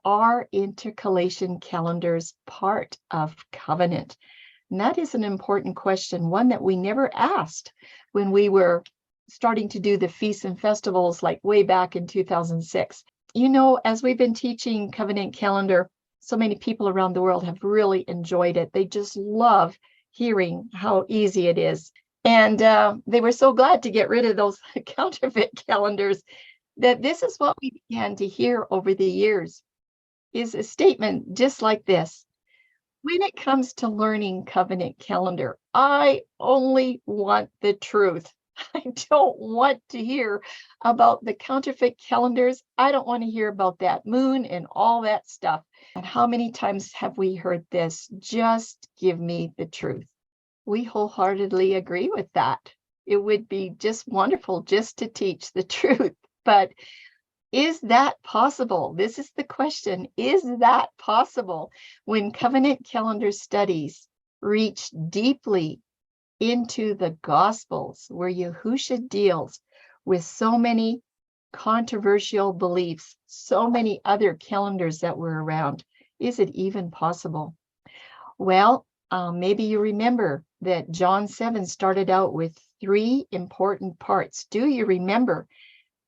Are intercalation calendars part of covenant? And that is an important question, one that we never asked when we were starting to do the feasts and festivals like way back in 2006. You know, as we've been teaching covenant calendar, so many people around the world have really enjoyed it. They just love hearing how easy it is. And they were so glad to get rid of those counterfeit calendars that this is what we began to hear over the years, is a statement just like this. When it comes to learning covenant calendar, I only want the truth. I don't want to hear about the counterfeit calendars. I don't want to hear about that moon and all that stuff. And how many times have we heard this? Just give me the truth. We wholeheartedly agree with that. It would be just wonderful just to teach the truth. But is that possible? This is the question. Is that possible when covenant calendar studies reach deeply into the Gospels, where Yahusha deals with so many controversial beliefs, so many other calendars that were around? Is it even possible? Well, maybe you remember that John 7 started out with 3 important parts. Do you remember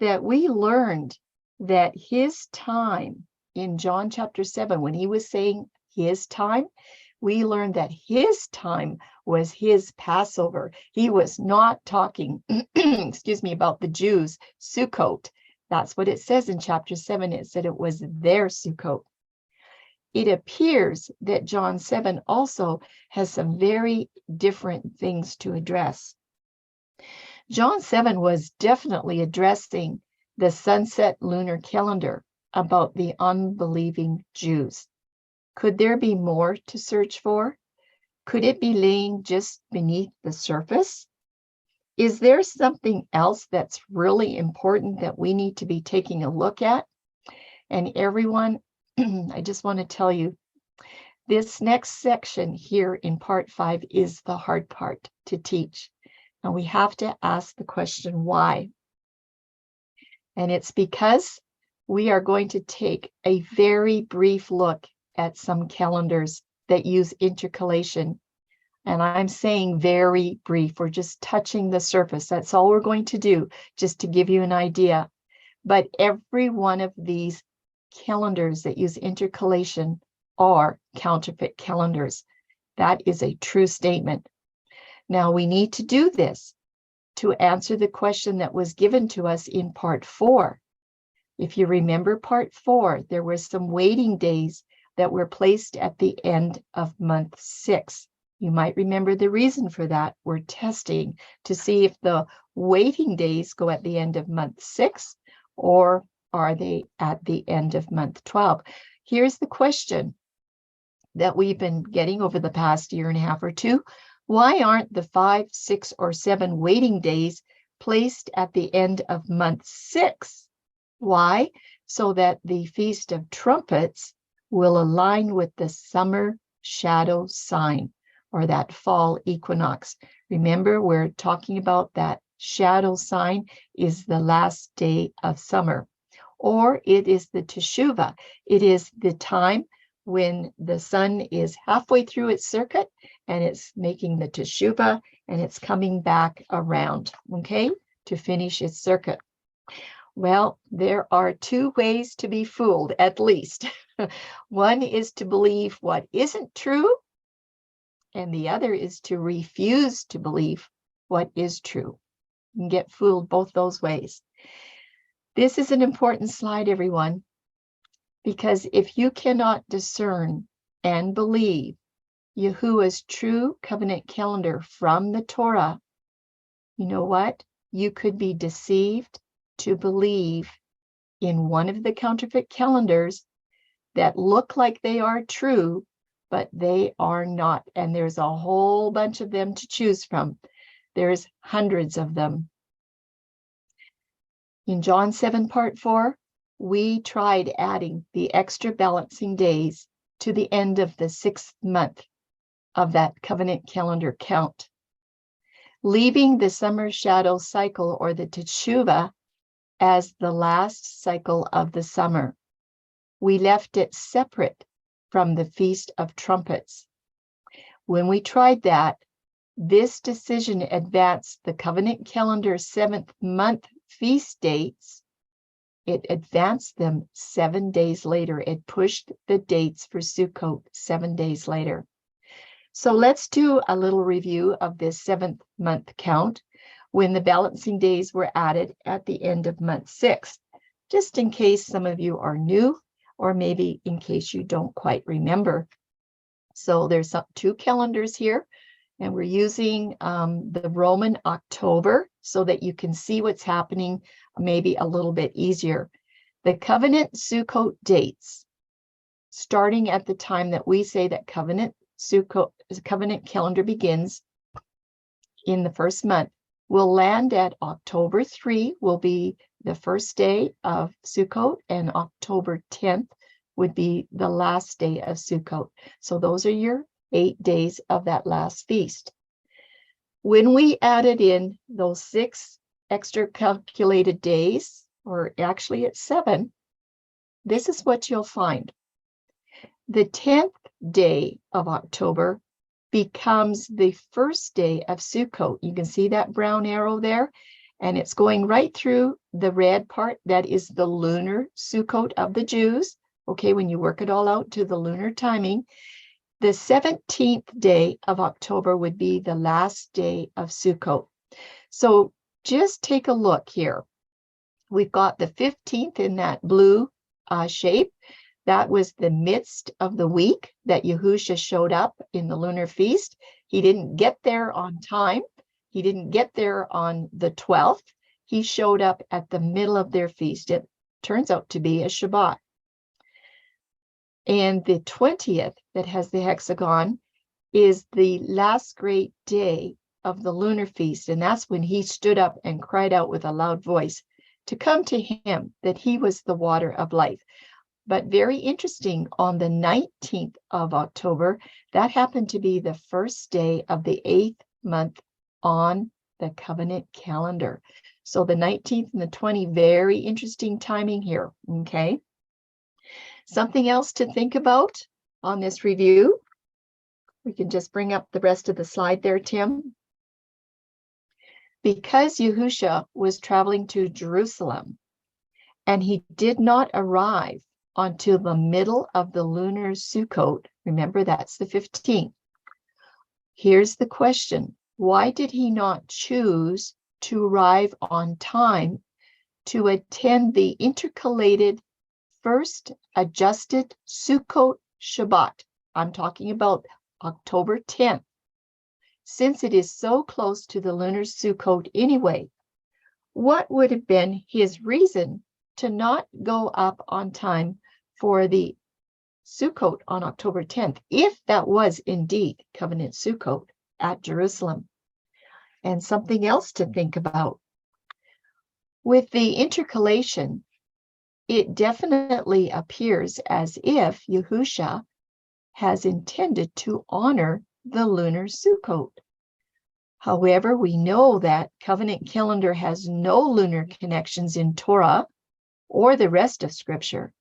that we learned that his time in John chapter 7, when he was saying his time, we learned that his time was his Passover. He was not talking, excuse me, about the Jews' Sukkot. That's what it says in chapter 7. It said it was their Sukkot. It appears that John 7 also has some very different things to address. John 7 was definitely addressing the sunset lunar calendar about the unbelieving Jews. Could there be more to search for? Could it be laying just beneath the surface? Is there something else that's really important that we need to be taking a look at? And everyone, I just want to tell you, this next section here in part 5 is the hard part to teach. And we have to ask the question, why? And it's because we are going to take a very brief look at some calendars that use intercalation. And I'm saying very brief. We're just touching the surface. That's all we're going to do, just to give you an idea. But every one of these calendars that use intercalation are counterfeit calendars. That is a true statement. Now, we need to do this to answer the question that was given to us in part 4. If you remember part 4, there were some waiting days that were placed at the end of month 6. You might remember the reason for that. We're testing to see if the waiting days go at the end of month 6 or are they at the end of month 12. Here's the question that we've been getting over the past year and a half or two. Why aren't the 5, 6, or 7 waiting days placed at the end of month 6? Why? So that the Feast of Trumpets will align with the summer shadow sign, or that fall equinox. Remember, we're talking about that shadow sign is the last day of summer, or it is the Teshuvah. It is the time when the sun is halfway through its circuit and it's making the Teshuvah and it's coming back around, okay, to finish its circuit. Well, there are 2 ways to be fooled, at least. One is to believe what isn't true, and the other is to refuse to believe what is true. You can get fooled both those ways. This is an important slide, everyone, because if you cannot discern and believe Yahuwah's true covenant calendar from the Torah, you know what? You could be deceived to believe in one of the counterfeit calendars that look like they are true, but they are not. And there's a whole bunch of them to choose from. There's hundreds of them. In John 7, part 4, we tried adding the extra balancing days to the end of the 6th month of that covenant calendar count, leaving the summer shadow cycle, or the Teshuvah, as the last cycle of the summer. we left it separate from the Feast of Trumpets. When we tried that, this decision advanced the covenant calendar 7th month feast dates. It advanced them 7 days later. It pushed the dates for Sukkot 7 days later. So let's do a little review of this 7th month count when the balancing days were added at the end of month 6, just in case some of you are new, or maybe in case you don't quite remember. So there's 2 calendars here, and we're using the Roman October so that you can see what's happening maybe a little bit easier. The covenant Sukkot dates, starting at the time that we say that covenant calendar begins in the first month, will land at October 3, will be the first day of Sukkot, and October 10th would be the last day of Sukkot. So those are your 8 days of that last feast. When we added in those 6 extra calculated days, or actually it's 7, this is what you'll find. The 10th day of October becomes the first day of Sukkot. You can see that brown arrow there, and it's going right through the red part. That is the lunar Sukkot of the Jews. Okay, when you work it all out to the lunar timing, the 17th day of October would be the last day of Sukkot. So just take a look here. We've got the 15th in that blue shape. That was the midst of the week that Yahusha showed up in the lunar feast. He didn't get there on time. He didn't get there on the 12th. He showed up at the middle of their feast. It turns out to be a Shabbat. And the 20th, that has the hexagon, is the last great day of the lunar feast. And that's when he stood up and cried out with a loud voice to come to him, that he was the water of life. But very interesting, on the 19th of October, that happened to be the first day of the 8th month on the covenant calendar. So the 19th and the 20th, very interesting timing here, okay? Something else to think about on this review. We can just bring up the rest of the slide there, Tim. Because Yahusha was traveling to Jerusalem, and he did not arrive until the middle of the lunar Sukkot, remember that's the 15th. Here's the question: why did he not choose to arrive on time to attend the intercalated first adjusted Sukkot Shabbat? I'm talking about October 10th. Since it is so close to the lunar Sukkot anyway, what would have been his reason to not go up on time for the Sukkot on October 10th, if that was indeed covenant Sukkot at Jerusalem? And something else to think about. With the intercalation, it definitely appears as if Yahusha has intended to honor the lunar Sukkot. However, we know that covenant calendar has no lunar connections in Torah or the rest of Scripture.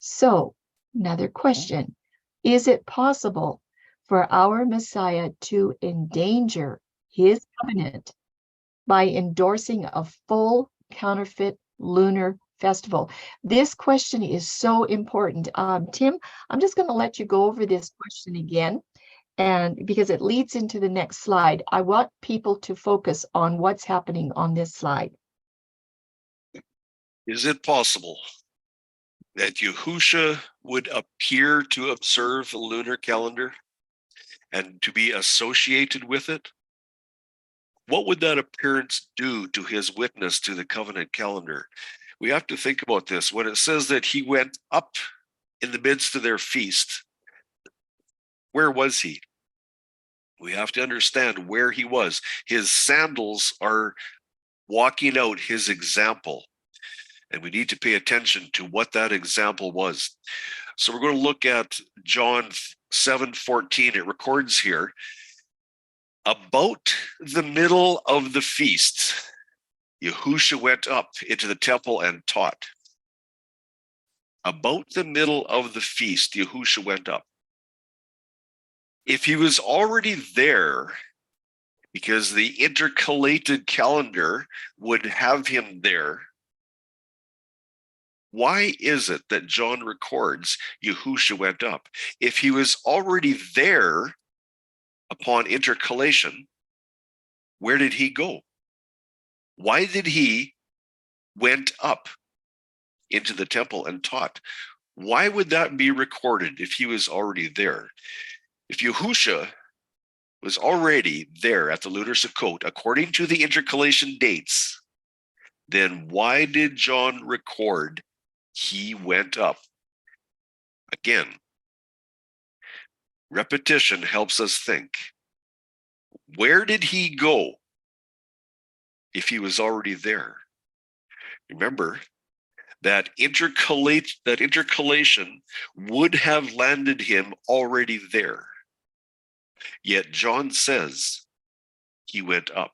So, another question: is it possible for our Messiah to endanger his covenant by endorsing a full counterfeit lunar festival? This question is so important. Tim, I'm just going to let you go over this question again, and because it leads into the next slide. I want people to focus on what's happening on this slide. Is it possible that Yahusha would appear to observe the lunar calendar and to be associated with it? What would that appearance do to his witness to the covenant calendar? We have to think about this. When it says that he went up in the midst of their feast, where was he? We have to understand where he was. His sandals are walking out his example, and we need to pay attention to what that example was. So we're going to look at John 7:14. It records here, about the middle of the feast, Yahusha went up into the temple and taught. About the middle of the feast, Yahusha went up. If he was already there, because the intercalated calendar would have him there, why is it that John records Yahusha went up? If he was already there upon intercalation, where did he go? Why did he went up into the temple and taught? Why would that be recorded if he was already there? If Yahusha was already there at the Lunar Sukkot, according to the intercalation dates, then why did John record he went up? Again, repetition helps us think. Where did he go if he was already there? Remember that intercalation would have landed him already there. Yet John says he went up.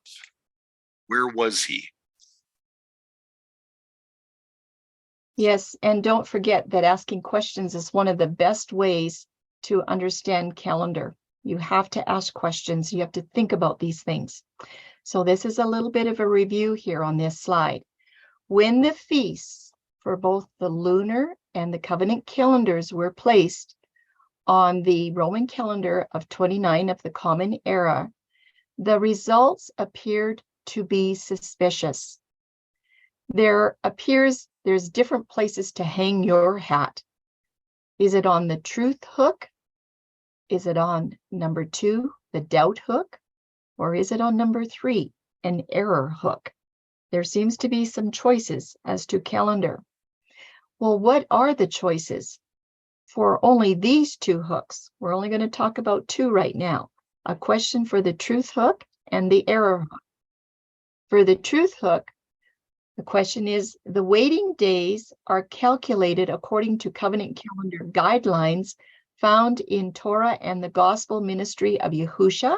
Where was he? Yes, and don't forget that asking questions is one of the best ways to understand calendar. You have to ask questions. You have to think about these things. So this is a little bit of a review here on this slide. When the feasts for both the lunar and the covenant calendars were placed on the Roman calendar of 29 of the Common Era, the results appeared to be suspicious. There's different places to hang your hat. Is it on the truth hook? Is it on number 2, the doubt hook? Or is it on number 3, an error hook? There seems to be some choices as to calendar. Well, what are the choices for only these 2 hooks? We're only going to talk about 2 right now. A question for the truth hook and the error hook. For the truth hook, the question is, the waiting days are calculated according to covenant calendar guidelines found in Torah and the gospel ministry of Yahusha.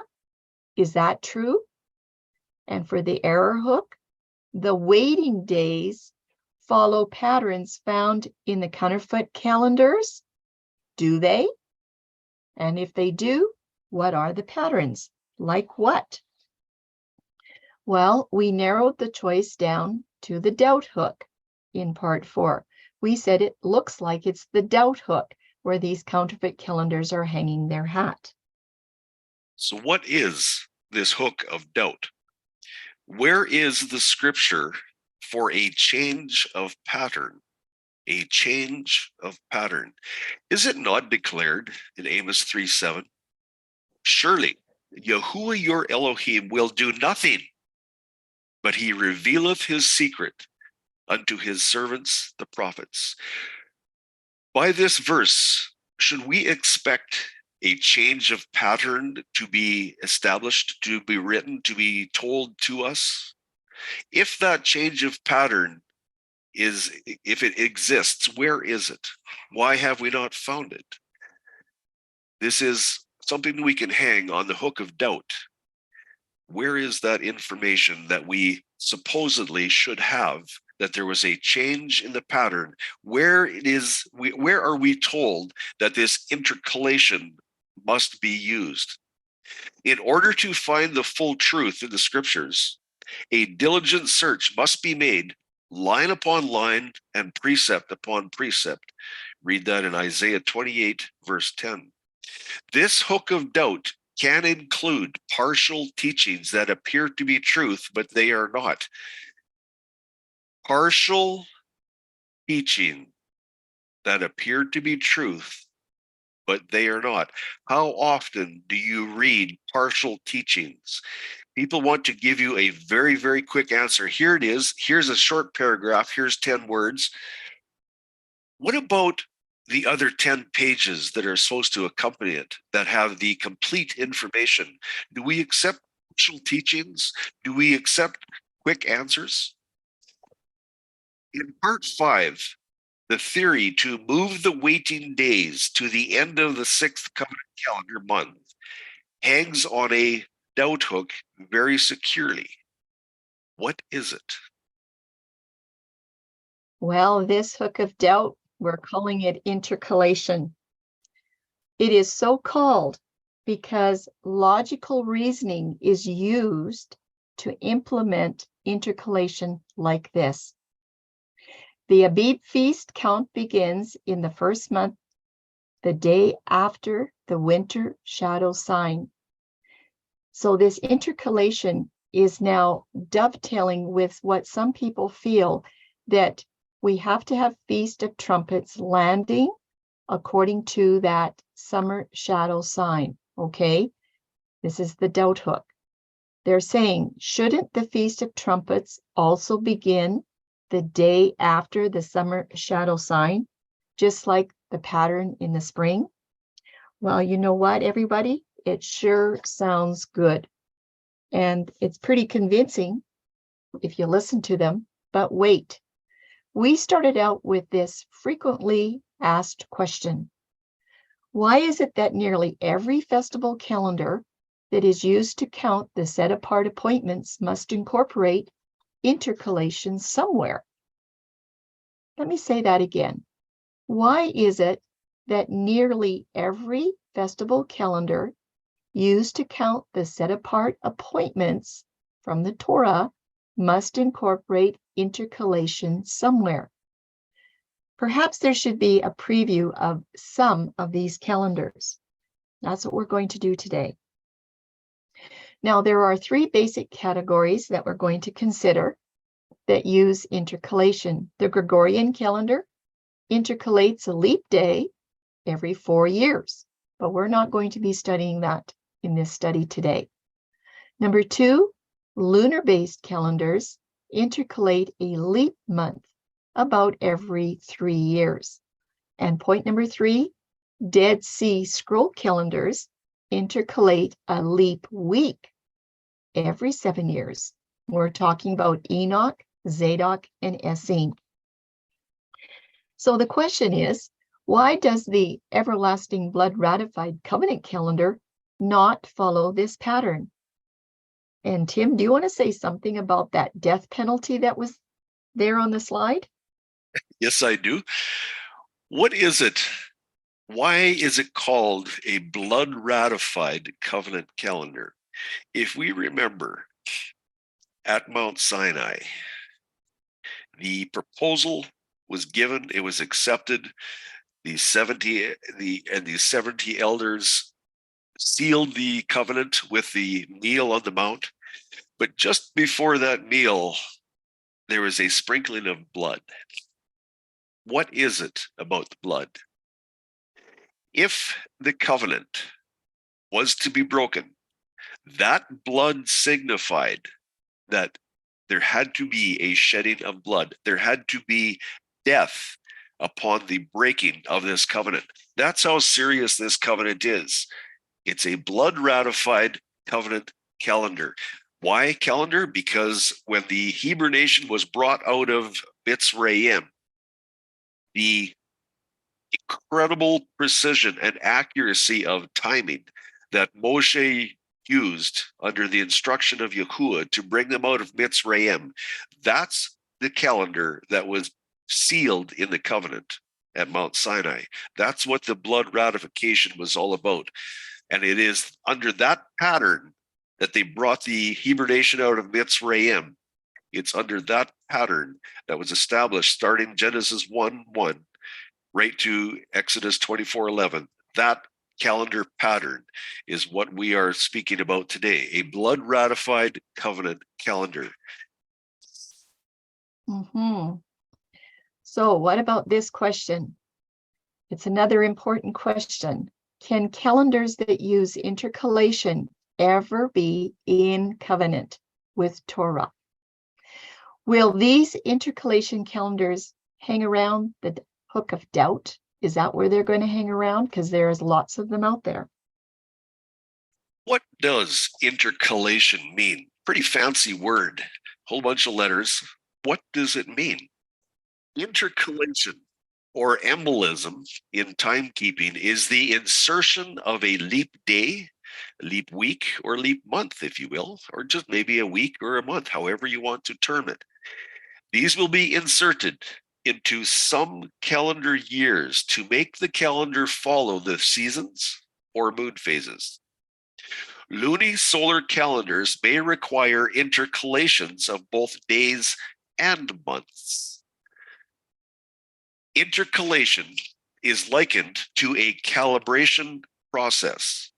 Is that true? And for the error hook, the waiting days follow patterns found in the counterfeit calendars. Do they? And if they do, what are the patterns? Like what? Well, we narrowed the choice down to the doubt hook in part 4. We said it looks like it's the doubt hook where these counterfeit calendars are hanging their hat. So what is this hook of doubt? Where is the scripture for a change of pattern? A change of pattern. Is it not declared in Amos 3:7? Surely Yahuwah your Elohim will do nothing, but he revealeth his secret unto his servants, the prophets. By this verse, should we expect a change of pattern to be established, to be written, to be told to us? If that change of pattern if it exists, where is it? Why have we not found it? This is something we can hang on the hook of doubt. Where is that information that we supposedly should have, that there was a change in the pattern? Where are we told that this intercalation must be used? In order to find the full truth in the scriptures, a diligent search must be made, line upon line and precept upon precept. Read that in Isaiah 28, verse 10. This hook of doubt can include partial teachings that appear to be truth, but they are not. Partial teaching that appear to be truth, but they are not. How often do you read partial teachings? People want to give you a very, very quick answer. Here it is. Here's a short paragraph. Here's 10 words. What about the other 10 pages that are supposed to accompany it, that have the complete information? Do we accept partial teachings? Do we accept quick answers? In part 5, the theory to move the waiting days to the end of the 6th covenant calendar month hangs on a doubt hook very securely. What is it? Well, this hook of doubt We're calling it intercalation. It is so called because logical reasoning is used to implement intercalation like this. The Abib feast count begins in the first month, the day after the winter shadow sign. So this intercalation is now dovetailing with what some people feel, that we have to have Feast of Trumpets landing according to that summer shadow sign, okay? This is the doubt hook. They're saying, shouldn't the Feast of Trumpets also begin the day after the summer shadow sign, just like the pattern in the spring? Well, you know what, everybody? It sure sounds good. And it's pretty convincing if you listen to them. But wait, we started out with this frequently asked question. Why is it that nearly every festival calendar that is used to count the set apart appointments must incorporate intercalation somewhere? Let me say that again. Why is it that nearly every festival calendar used to count the set apart appointments from the Torah must incorporate intercalation somewhere? Perhaps there should be a preview of some of these calendars. That's what we're going to do today. Now, there are three basic categories that we're going to consider that use intercalation. The Gregorian calendar intercalates a leap day every 4 years, but we're not going to be studying that in this study today. Number two, lunar-based calendars intercalate a leap month about every 3 years. And point number three, Dead Sea Scroll calendars intercalate a leap week every 7 years. We're talking about Enoch, Zadok, and Essene. So the question is, why does the everlasting blood ratified covenant calendar not follow this pattern? And Tim, do you want to say something about that death penalty that was there on the slide? Yes, I do. What is it? Why is it called a blood ratified covenant calendar? If we remember, at Mount Sinai, the proposal was given, it was accepted. The 70 elders sealed the covenant with the meal on the mount. But just before that meal, there was a sprinkling of blood. What is it about the blood? If the covenant was to be broken, that blood signified that there had to be a shedding of blood. There had to be death upon the breaking of this covenant. That's how serious this covenant is. It's a blood ratified covenant calendar. Why calendar? Because when the Hebrew nation was brought out of Mitzrayim, the incredible precision and accuracy of timing that Moshe used under the instruction of Yahuwah to bring them out of Mitzrayim, that's the calendar that was sealed in the covenant at Mount Sinai. That's what the blood ratification was all about. And it is under that pattern that they brought the Hebrew nation out of Mitzrayim. It's under that pattern that was established starting Genesis 1:1 right to Exodus 24:11. That calendar pattern is what we are speaking about today, a blood ratified covenant calendar. So what about this question? It's another important question. Can calendars that use intercalation ever be in covenant with Torah? Will these intercalation calendars hang around the hook of doubt? Is that where they're going to hang around? Because there's lots of them out there. What does intercalation mean? Pretty fancy word, whole bunch of letters. What does it mean? Intercalation, or embolism in timekeeping, is the insertion of a leap day, leap week, or leap month, if you will, or just maybe a week or a month, however you want to term it. These will be inserted into some calendar years to make the calendar follow the seasons or moon phases. Luni-solar calendars may require intercalations of both days and months. Intercalation is likened to a calibration process.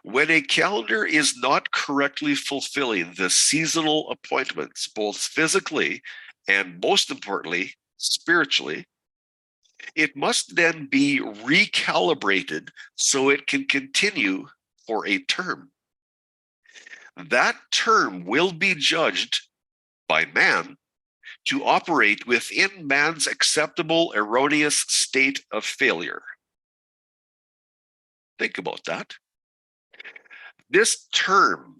When a calendar is not correctly fulfilling the seasonal appointments, both physically and most importantly, spiritually, it must then be recalibrated so it can continue for a term. That term will be judged by man to operate within man's acceptable erroneous state of failure. Think about that. This term,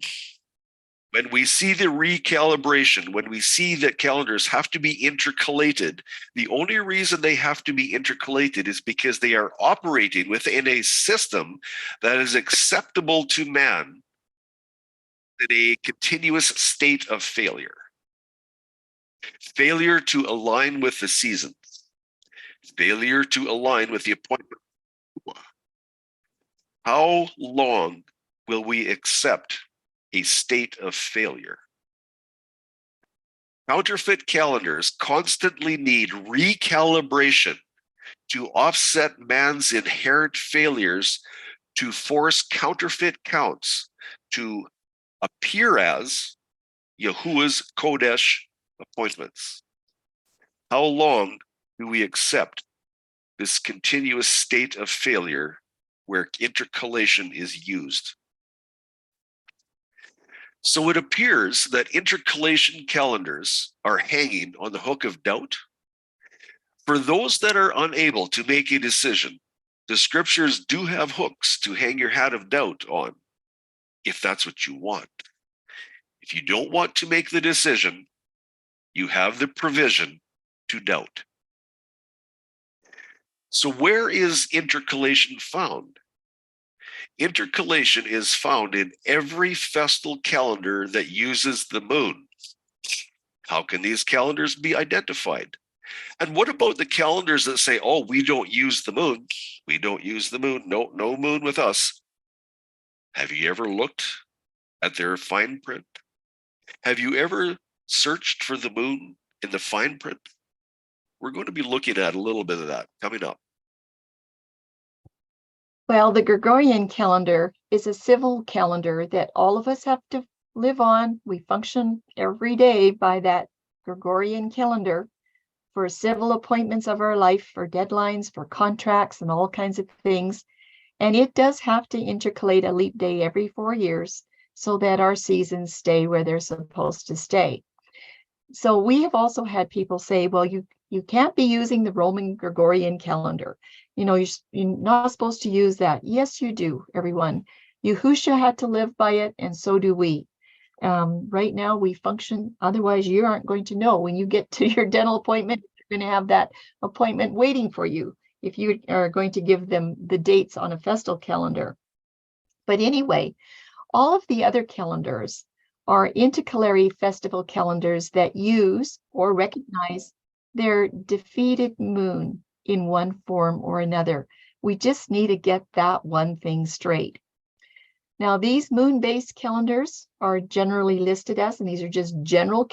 when we see the recalibration, when we see that calendars have to be intercalated, the only reason they have to be intercalated is because they are operating within a system that is acceptable to man in a continuous state of failure. Failure to align with the seasons. Failure to align with the appointment. How long will we accept a state of failure? Counterfeit calendars constantly need recalibration to offset man's inherent failures to force counterfeit counts to appear as Yahuwah's Kodesh appointments. How long do we accept this continuous state of failure where intercalation is used? So it appears that intercalation calendars are hanging on the hook of doubt. For those that are unable to make a decision, the scriptures do have hooks to hang your hat of doubt on, if that's what you want. If you don't want to make the decision, you have the provision to doubt. So where is intercalation found? Intercalation is found in every festal calendar that uses the moon. How can these calendars be identified? And what about the calendars that say, oh, we don't use the moon? We don't use the moon. No moon with us. Have you ever looked at their fine print? Have you ever searched for the moon in the fine print? We're going to be looking at a little bit of that coming up. Well, the Gregorian calendar is a civil calendar that all of us have to live on. We function every day by that Gregorian calendar for civil appointments of our life, for deadlines, for contracts, and all kinds of things. And it does have to intercalate a leap day every 4 years so that our seasons stay where they're supposed to stay. So we have also had people say, well, you can't be using the Roman Gregorian calendar. You know, you're not supposed to use that. Yes, you do, everyone. Yahusha had to live by it, and so do we. Right now, we function. Otherwise, you aren't going to know when you get to your dental appointment. You're going to have that appointment waiting for you if you are going to give them the dates on a festal calendar. But anyway, all of the other calendars are intercalary festival calendars that use or recognize their defeated moon in one form or another. We just need to get that one thing straight. Now, these moon-based calendars are generally listed as, and these are just general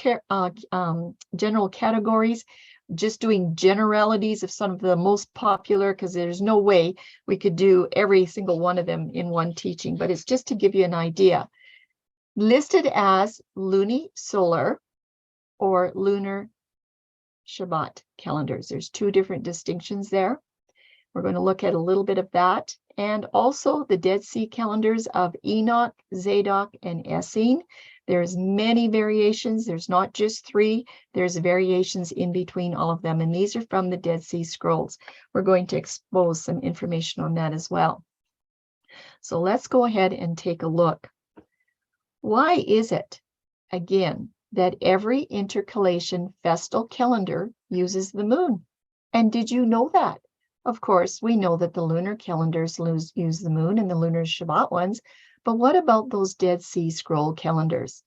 categories, just doing generalities of some of the most popular, because there's no way we could do every single one of them in one teaching, but it's just to give you an idea. Listed as luni-solar or lunar Shabbat calendars. There's two different distinctions there. We're going to look at a little bit of that. And also the Dead Sea calendars of Enoch, Zadok, and Essene. There's many variations. There's not just 3. There's variations in between all of them. And these are from the Dead Sea Scrolls. We're going to expose some information on that as well. So let's go ahead and take a look. Why is it, again, that every intercalation festal calendar uses the moon? And did you know that? Of course, we know that the lunar calendars use the moon and the lunar Shabbat ones, but what about those Dead Sea Scroll calendars?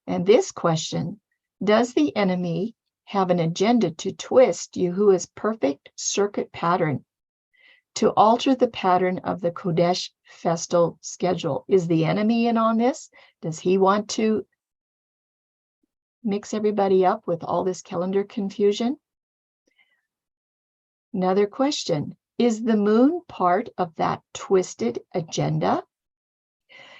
And this question, does the enemy have an agenda to twist Yahuwah's perfect circuit pattern, to alter the pattern of the Kodesh festal schedule. Is the enemy in on this? Does he want to mix everybody up with all this calendar confusion? Another question, is the moon part of that twisted agenda?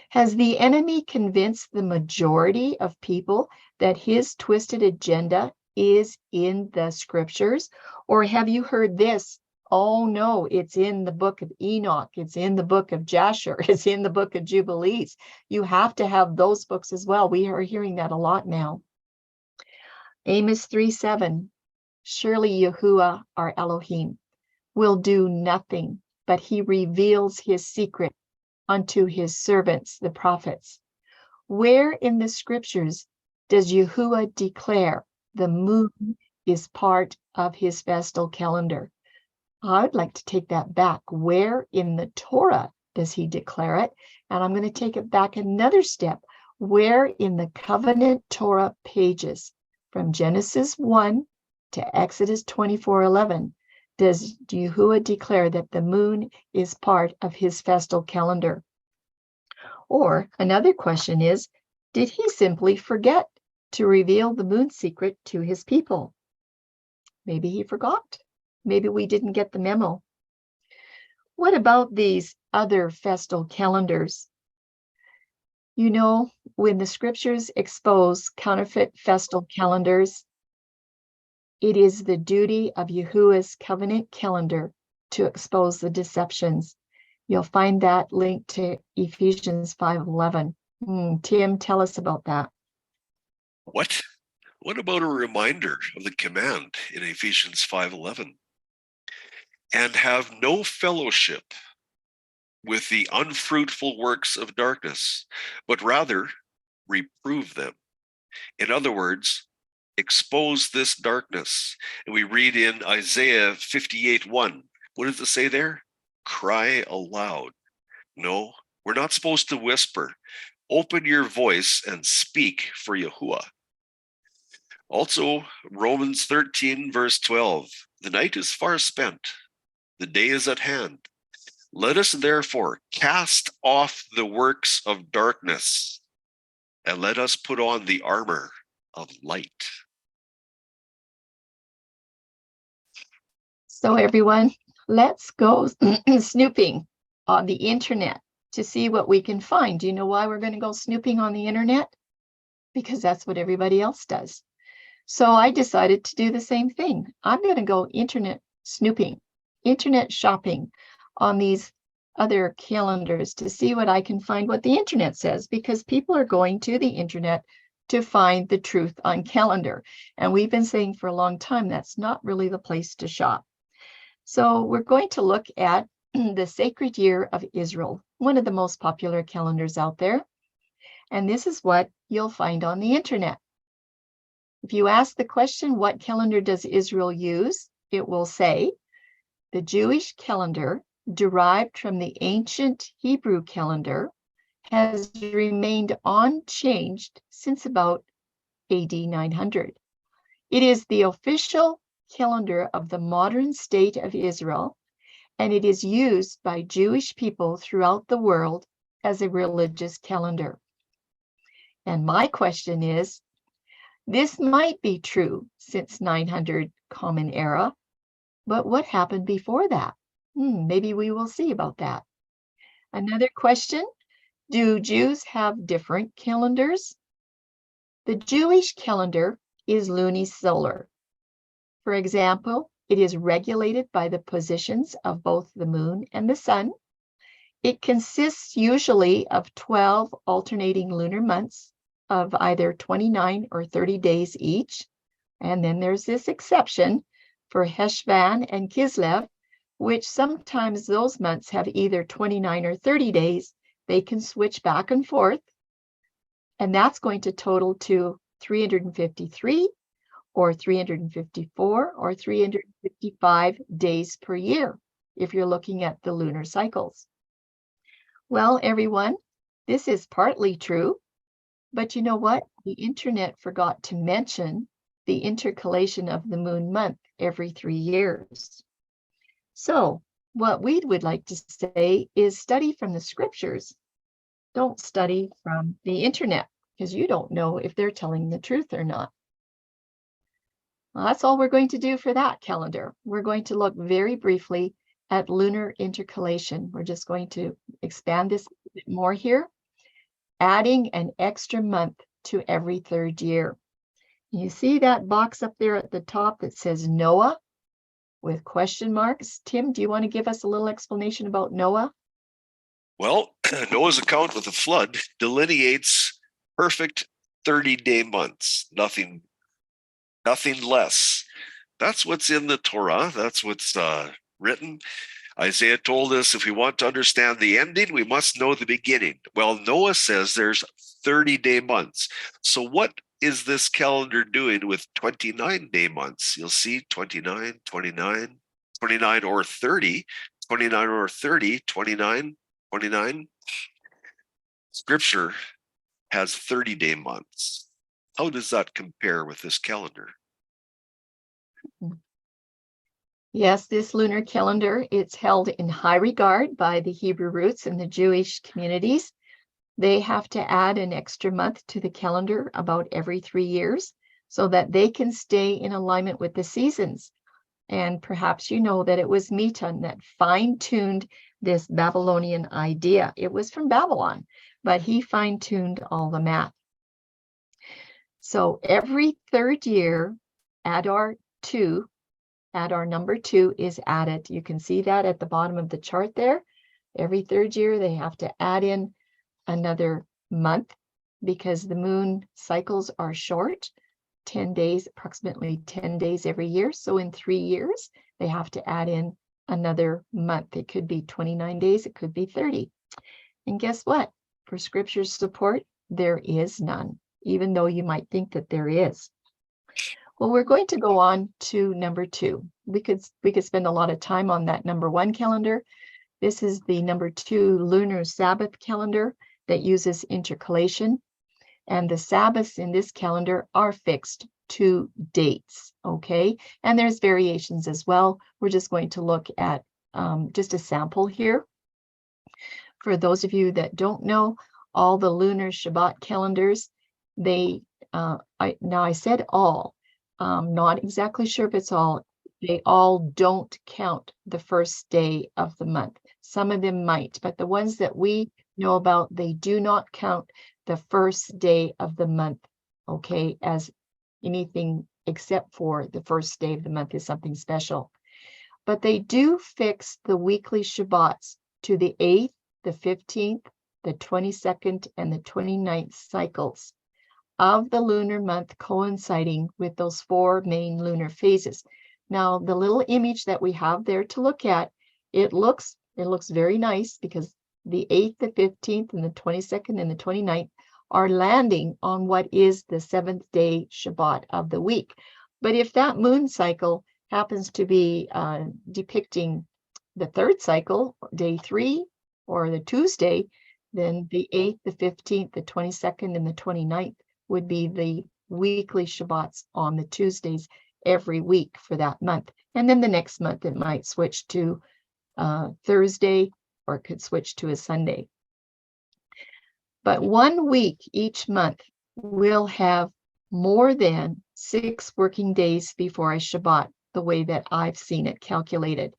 Has the enemy convinced the majority of people that his twisted agenda is in the scriptures? Or have you heard this? Oh no, it's in the book of Enoch, it's in the book of Jasher, it's in the book of Jubilees. You have to have those books as well. We are hearing that a lot now. Amos 3:7, surely Yahuwah, our Elohim, will do nothing, but he reveals his secret unto his servants, the prophets. Where in the scriptures does Yahuwah declare the moon is part of his festal calendar? I'd like to take that back. Where in the Torah does he declare it? And I'm going to take it back another step. Where in the covenant Torah pages from Genesis 1 to Exodus 24:11 does Yahuwah declare that the moon is part of his festal calendar? Or another question is, did he simply forget to reveal the moon secret to his people? Maybe he forgot. Maybe we didn't get the memo. What about these other festal calendars? You know, when the scriptures expose counterfeit festal calendars, it is the duty of Yahuwah's covenant calendar to expose the deceptions. You'll find that linked to Ephesians 5:11. Tim, tell us about that. What? What about a reminder of the command in Ephesians 5:11? And have no fellowship with the unfruitful works of darkness, but rather reprove them. In other words, expose this darkness. And we read in Isaiah 58:1. What does it say there? Cry aloud. No, we're not supposed to whisper. Open your voice and speak for Yahuwah. Also, Romans 13, verse 12. The night is far spent. The day is at hand. Let us therefore cast off the works of darkness and let us put on the armor of light. So everyone, let's go snooping on the internet to see what we can find. Do you know why we're going to go snooping on the internet? Because that's what everybody else does. So I decided to do the same thing. I'm going to go internet snooping, internet shopping on these other calendars to see what I can find what the internet says, because people are going to the internet to find the truth on calendar. And we've been saying for a long time, that's not really the place to shop. So we're going to look at the Sacred Year of Israel, one of the most popular calendars out there. And this is what you'll find on the internet. If you ask the question, what calendar does Israel use? It will say, the Jewish calendar, derived from the ancient Hebrew calendar, has remained unchanged since about AD 900. It is the official calendar of the modern state of Israel, and it is used by Jewish people throughout the world as a religious calendar. And my question is, this might be true since 900 Common Era, but what happened before that? Maybe we will see about that. Another question, do Jews have different calendars? The Jewish calendar is lunisolar. For example, it is regulated by the positions of both the moon and the sun. It consists usually of 12 alternating lunar months of either 29 or 30 days each. And then there's this exception for Heshvan and Kislev, which sometimes those months have either 29 or 30 days. They can switch back and forth. And that's going to total to 353 or 354 or 355 days per year, if you're looking at the lunar cycles. Well, everyone, this is partly true, but you know what? The internet forgot to mention the intercalation of the moon month every 3 years. So what we would like to say is study from the scriptures. Don't study from the internet, because you don't know if they're telling the truth or not. Well, that's all we're going to do for that calendar. We're going to look very briefly at lunar intercalation. We're just going to expand this a bit more here, adding an extra month to every 3rd year. You see that box up there at the top that says Noah with question marks? Tim, do you want to give us a little explanation about Noah? Well, Noah's account with the flood delineates perfect 30-day months, nothing less. That's what's in the Torah. That's what's written. Isaiah told us if we want to understand the ending, we must know the beginning. Well, Noah says there's 30-day months. So what is this calendar doing with 29-day months? You'll see 29, 29, 29 or 30, 29 or 30, 29, 29. Scripture has 30-day months. How does that compare with this calendar? Yes, this lunar calendar, it's held in high regard by the Hebrew roots and the Jewish communities. They have to add an extra month to the calendar about every 3 years so that they can stay in alignment with the seasons. And perhaps you know that it was Meton that fine-tuned this Babylonian idea. It was from Babylon, but he fine-tuned all the math. So every 3rd year, Adar number 2 is added. You can see that at the bottom of the chart there. Every 3rd year, they have to add in another month because the moon cycles are short, 10 days, approximately 10 days every year. So in 3 years, they have to add in another month. It could be 29 days, it could be 30. And guess what? For scripture's support, there is none, even though you might think that there is. Well, we're going to go on to number 2. We could spend a lot of time on that number 1 calendar. This is the number 2 Lunar Sabbath calendar that uses intercalation. And the Sabbaths in this calendar are fixed to dates, okay? And there's variations as well. We're just going to look at just a sample here. For those of you that don't know, all the lunar Shabbat calendars, I said all. Not exactly sure if it's all. They all don't count the first day of the month. Some of them might, but the ones that we know about, they do not count the first day of the month, okay, as anything except for the first day of the month is something special. But they do fix the weekly Shabbats to the 8th, the 15th, the 22nd, and the 29th cycles of the lunar month, coinciding with those 4 main lunar phases. Now, the little image that we have there to look at, it looks very nice because the 8th, the 15th, and the 22nd and the 29th are landing on what is the 7th day Shabbat of the week. But if that moon cycle happens to be depicting the 3rd cycle, day 3, or the Tuesday, then the 8th, the 15th, the 22nd, and the 29th would be the weekly Shabbats on the Tuesdays every week for that month. And then the next month it might switch to Thursday, or it could switch to a Sunday. But 1 week each month will have more than 6 working days before a Shabbat, the way that I've seen it calculated.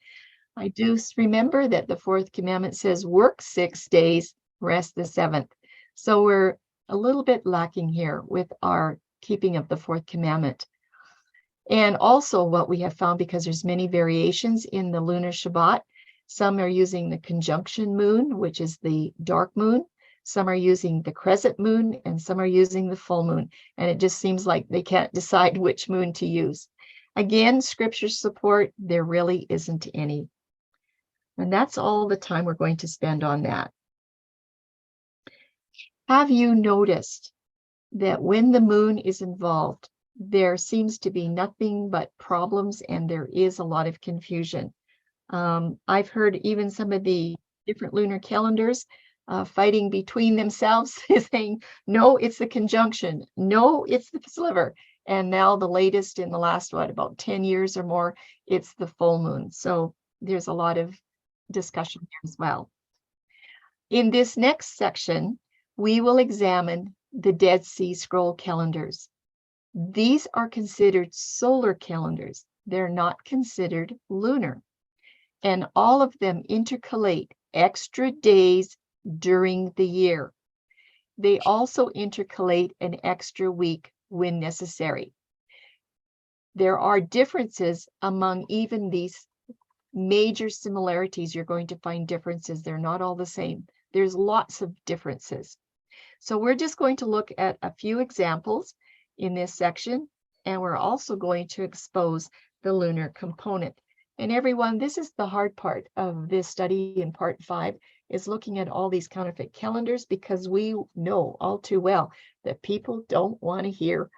I do remember that the 4th commandment says work 6 days, rest the 7th. So we're a little bit lacking here with our keeping of the 4th commandment. And also what we have found, because there's many variations in the lunar Shabbat, some are using the conjunction moon, which is the dark moon. Some are using the crescent moon, and some are using the full moon. And it just seems like they can't decide which moon to use. Again, scripture support, there really isn't any. And that's all the time we're going to spend on that. Have you noticed that when the moon is involved, there seems to be nothing but problems and there is a lot of confusion? I've heard even some of the different lunar calendars fighting between themselves, saying, no, it's the conjunction. No, it's the sliver. And now the latest in the last, about 10 years or more, it's the full moon. So there's a lot of discussion here as well. In this next section, we will examine the Dead Sea Scroll calendars. These are considered solar calendars. They're not considered lunar. And all of them intercalate extra days during the year. They also intercalate an extra week when necessary. There are differences among even these major similarities. You're going to find differences. They're not all the same. There's lots of differences. So we're just going to look at a few examples in this section, and we're also going to expose the lunar component. And everyone, this is the hard part of this study in part 5, is looking at all these counterfeit calendars, because we know all too well that people don't want to hear,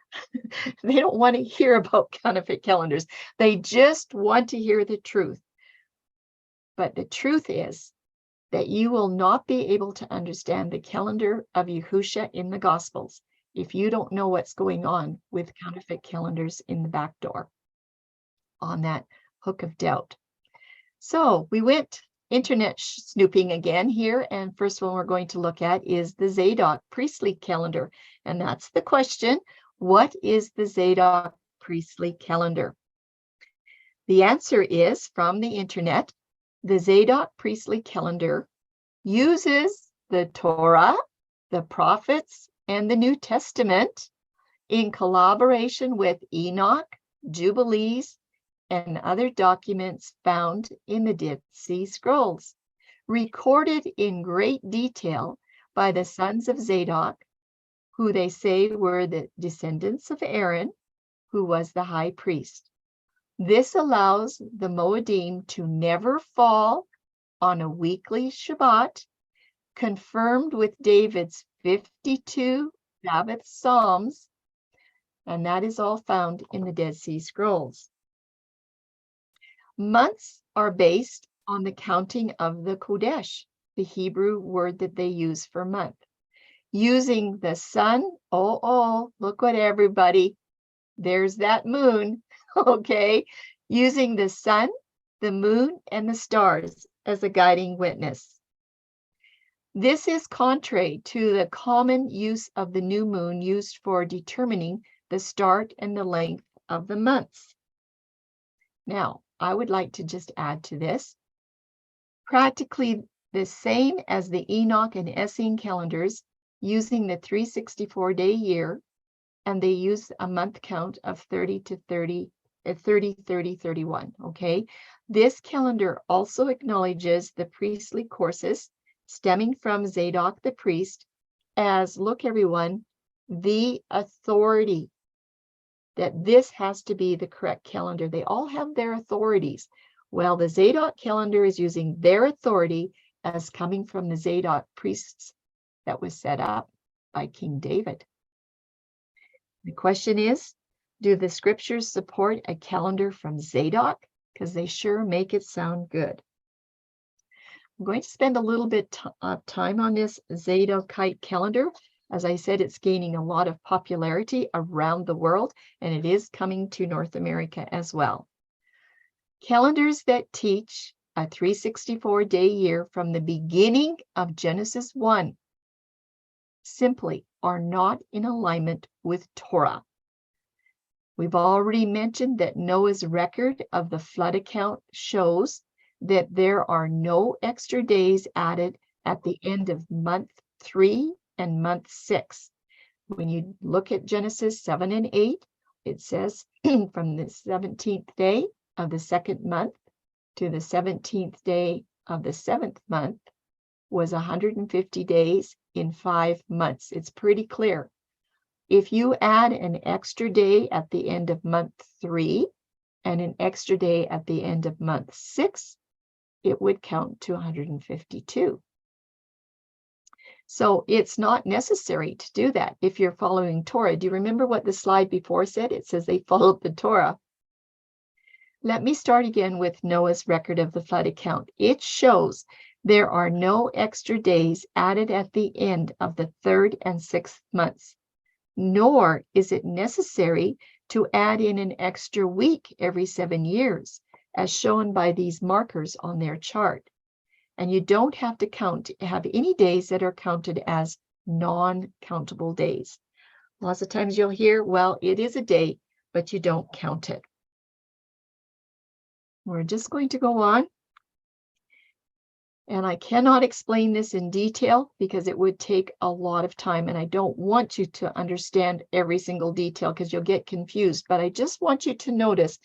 they don't want to hear about counterfeit calendars. They just want to hear the truth. But the truth is that you will not be able to understand the calendar of Yahusha in the Gospels if you don't know what's going on with counterfeit calendars in the back door on that hook of doubt. So we went internet snooping again here, and first one we're going to look at is the Zadok priestly calendar. And that's the question: what is the Zadok priestly calendar? The answer is from the internet. The Zadok priestly calendar uses the Torah, the prophets, and the New Testament in collaboration with Enoch, Jubilees, and other documents found in the Dead Sea Scrolls, recorded in great detail by the sons of Zadok, who they say were the descendants of Aaron, who was the high priest. This allows the Moedim to never fall on a weekly Shabbat, confirmed with David's 52 Sabbath Psalms, and that is all found in the Dead Sea Scrolls. Months are based on the counting of the Kodesh, the Hebrew word that they use for month, using the sun. Look what everybody, there's that moon, okay, using the sun, the moon, and the stars as a guiding witness. This is contrary to the common use of the new moon used for determining the start and the length of the months. Now, I would like to just add to this, practically the same as the Enoch and Essene calendars, using the 364-day year, and they use a month count of 30, 30, 31, okay? This calendar also acknowledges the priestly courses stemming from Zadok the priest as, look everyone, the authority, that this has to be the correct calendar. They all have their authorities. Well, the Zadok calendar is using their authority as coming from the Zadok priests that was set up by King David. The question is, do the scriptures support a calendar from Zadok? Because they sure make it sound good. I'm going to spend a little bit of time on this Zadokite calendar. As I said, it's gaining a lot of popularity around the world, and it is coming to North America as well. Calendars that teach a 364-day year from the beginning of Genesis 1 simply are not in alignment with Torah. We've already mentioned that Noah's record of the flood account shows that there are no extra days added at the end of month 3 and month 6. When you look at Genesis 7 and 8, it says from the 17th day of the 2nd month to the 17th day of the 7th month was 150 days in 5 months. It's pretty clear. If you add an extra day at the end of month 3 and an extra day at the end of month 6, it would count to 152. So it's not necessary to do that if you're following Torah. Do you remember what the slide before said? It says they followed the Torah. Let me start again with Noah's record of the flood account. It shows there are no extra days added at the end of the 3rd and 6th months, nor is it necessary to add in an extra week every 7 years, as shown by these markers on their chart. And you don't have to have any days that are counted as non-countable days. Lots of times you'll hear, well, it is a day, but you don't count it. We're just going to go on. And I cannot explain this in detail because it would take a lot of time, and I don't want you to understand every single detail because you'll get confused. But I just want you to notice,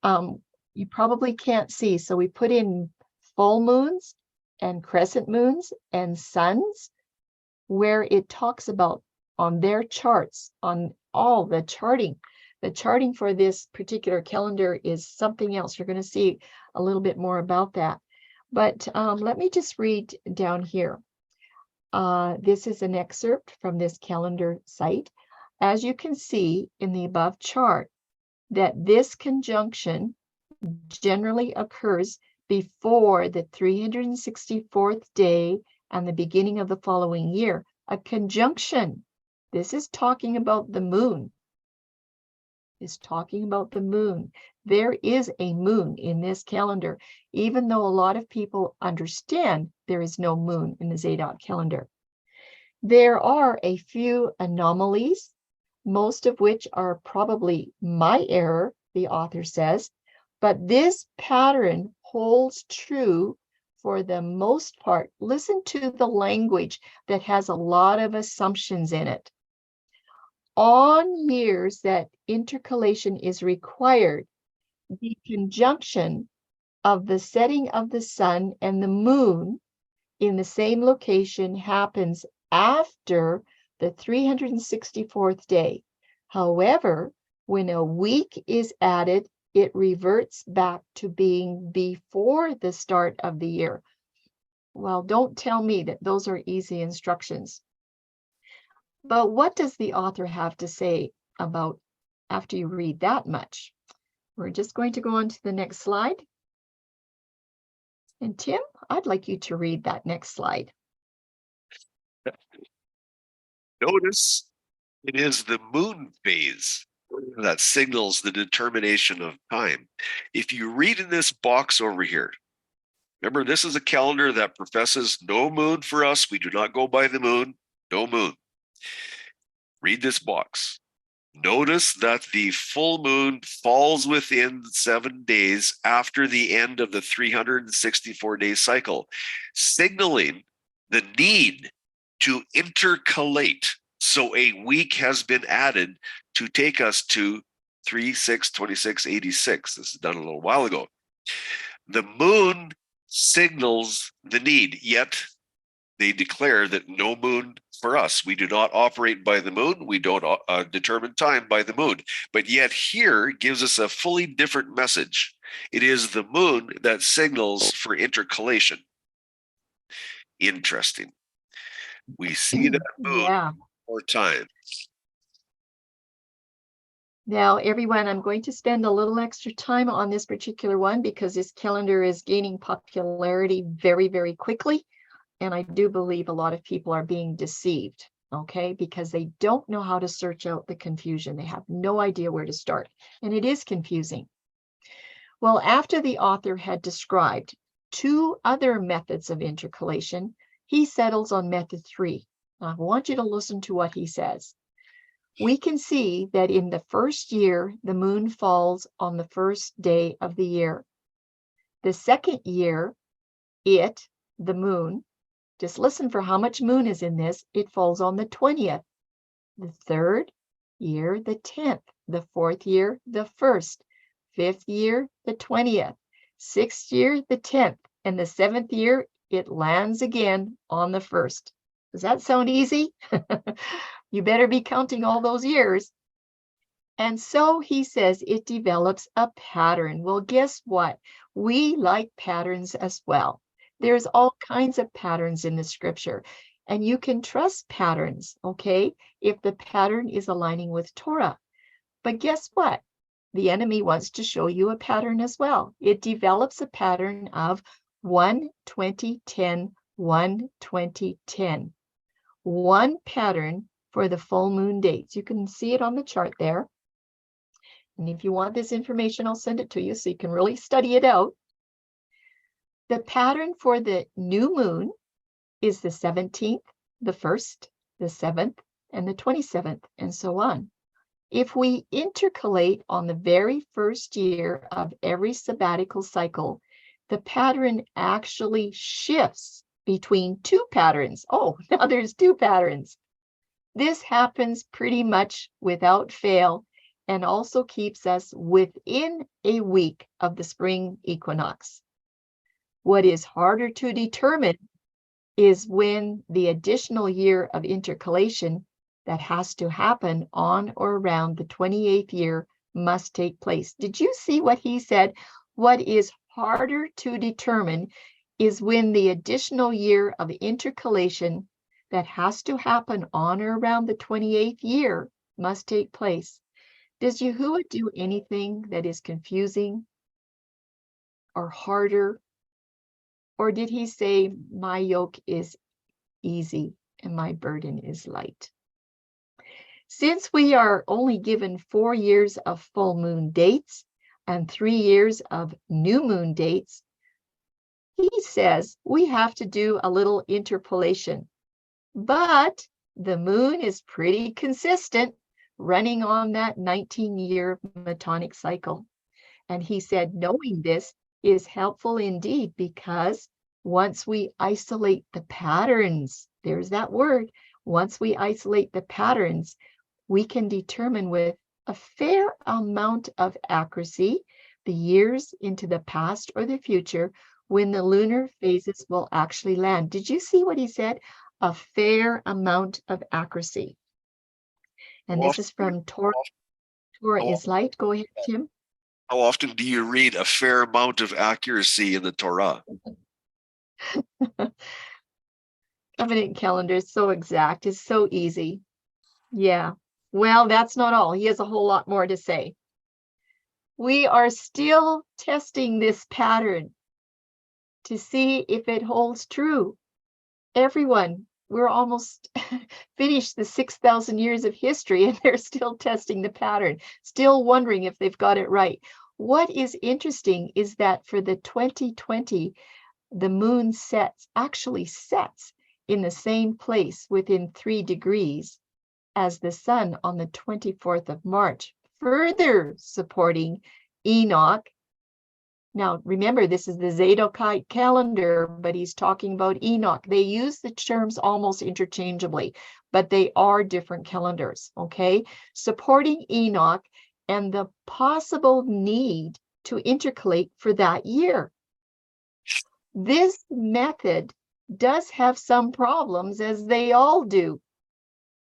you probably can't see, so we put in full moons and crescent moons and suns, where it talks about on their charts, on all the charting. The charting for this particular calendar is something else. You're going to see a little bit more about that. But let me just read down here. This is an excerpt from this calendar site. As you can see in the above chart, that this conjunction generally occurs before the 364th day and the beginning of the following year. A conjunction. This is talking about the moon. Is talking about the moon. There is a moon in this calendar, even though a lot of people understand there is no moon in the Zadok calendar. There are a few anomalies, most of which are probably my error, the author says, but this pattern holds true for the most part. Listen to the language that has a lot of assumptions in it. On years that intercalation is required, the conjunction of the setting of the sun and the moon in the same location happens after the 364th day. However, when a week is added, it reverts back to being before the start of the year. Well, don't tell me that those are easy instructions. But what does the author have to say about after you read that much? We're just going to go on to the next slide. And Tim, I'd like you to read that next slide. Notice it is the moon phase that signals the determination of time. If you read in this box over here, remember, this is a calendar that professes no moon for us. We do not go by the moon, no moon. Read this box. Notice that the full moon falls within 7 days after the end of the 364-day cycle, signaling the need to intercalate. So a week has been added to take us to 3/6/2686. This is done a little while ago. The moon signals the need, yet they declare that no moon for us. We do not operate by the moon. We don't determine time by the moon. But yet here gives us a fully different message. It is the moon that signals for intercalation. Interesting. We see that moon for time. Now, everyone, I'm going to spend a little extra time on this particular one because this calendar is gaining popularity very, very quickly. And I do believe a lot of people are being deceived, okay, because they don't know how to search out the confusion. They have no idea where to start, and it is confusing. Well, after the author had described 2 other methods of intercalation, he settles on method 3. I want you to listen to what he says. We can see that in the first year, the moon falls on the first day of the year. The second year, the moon, just listen for how much moon is in this. It falls on the 20th. The third year, the 10th. The fourth year, the 1st. Fifth year, the 20th. Sixth year, the 10th. And the 7th year, it lands again on the 1st. Does that sound easy? You better be counting all those years. And so he says it develops a pattern. Well, guess what? We like patterns as well. There's all kinds of patterns in the scripture, and you can trust patterns, okay, if the pattern is aligning with Torah. But guess what? The enemy wants to show you a pattern as well. It develops a pattern of 1-20-10, 1-20-10. One pattern for the full moon dates. You can see it on the chart there. and if you want this information, I'll send it to you so you can really study it out. The pattern for the new moon is the 17th, the 1st, the 7th, and the 27th, and so on. If we intercalate on the very first year of every sabbatical cycle, the pattern actually shifts between two patterns. Oh, now there's two patterns. This happens pretty much without fail and also keeps us within a week of the spring equinox. What is harder to determine is when the additional year of intercalation that has to happen on or around the 28th year must take place. Did you see what he said? What is harder to determine is when the additional year of intercalation that has to happen on or around the 28th year must take place. Does Yahuwah do anything that is confusing or harder? Or did he say, my yoke is easy and my burden is light? Since we are only given 4 years of full moon dates and 3 years of new moon dates, he says we have to do a little interpolation. But the moon is pretty consistent, running on that 19-year Metonic cycle. And he said knowing this is helpful indeed, because once we isolate the patterns, there's that word, once we isolate the patterns, we can determine with a fair amount of accuracy the years into the past or the future when the lunar phases will actually land. Did you see what he said? A fair amount of accuracy. And this is from Torah is Light. Go ahead, Tim. How often do you read a fair amount of accuracy in the Torah? Covenant calendar is so exact. It's so easy. Yeah. Well, that's not all. He has a whole lot more to say. We are still testing this pattern to see if it holds true. Everyone, we're almost finished the 6,000 years of history, and they're still testing the pattern, still wondering if they've got it right. What is interesting is that for the 2020, the moon actually sets in the same place within 3 degrees as the sun on the 24th of March, further supporting Enoch. Now, remember, this is the Zadokite calendar, but he's talking about Enoch. They use the terms almost interchangeably, but they are different calendars, okay? Supporting Enoch and the possible need to intercalate for that year. This method does have some problems, as they all do,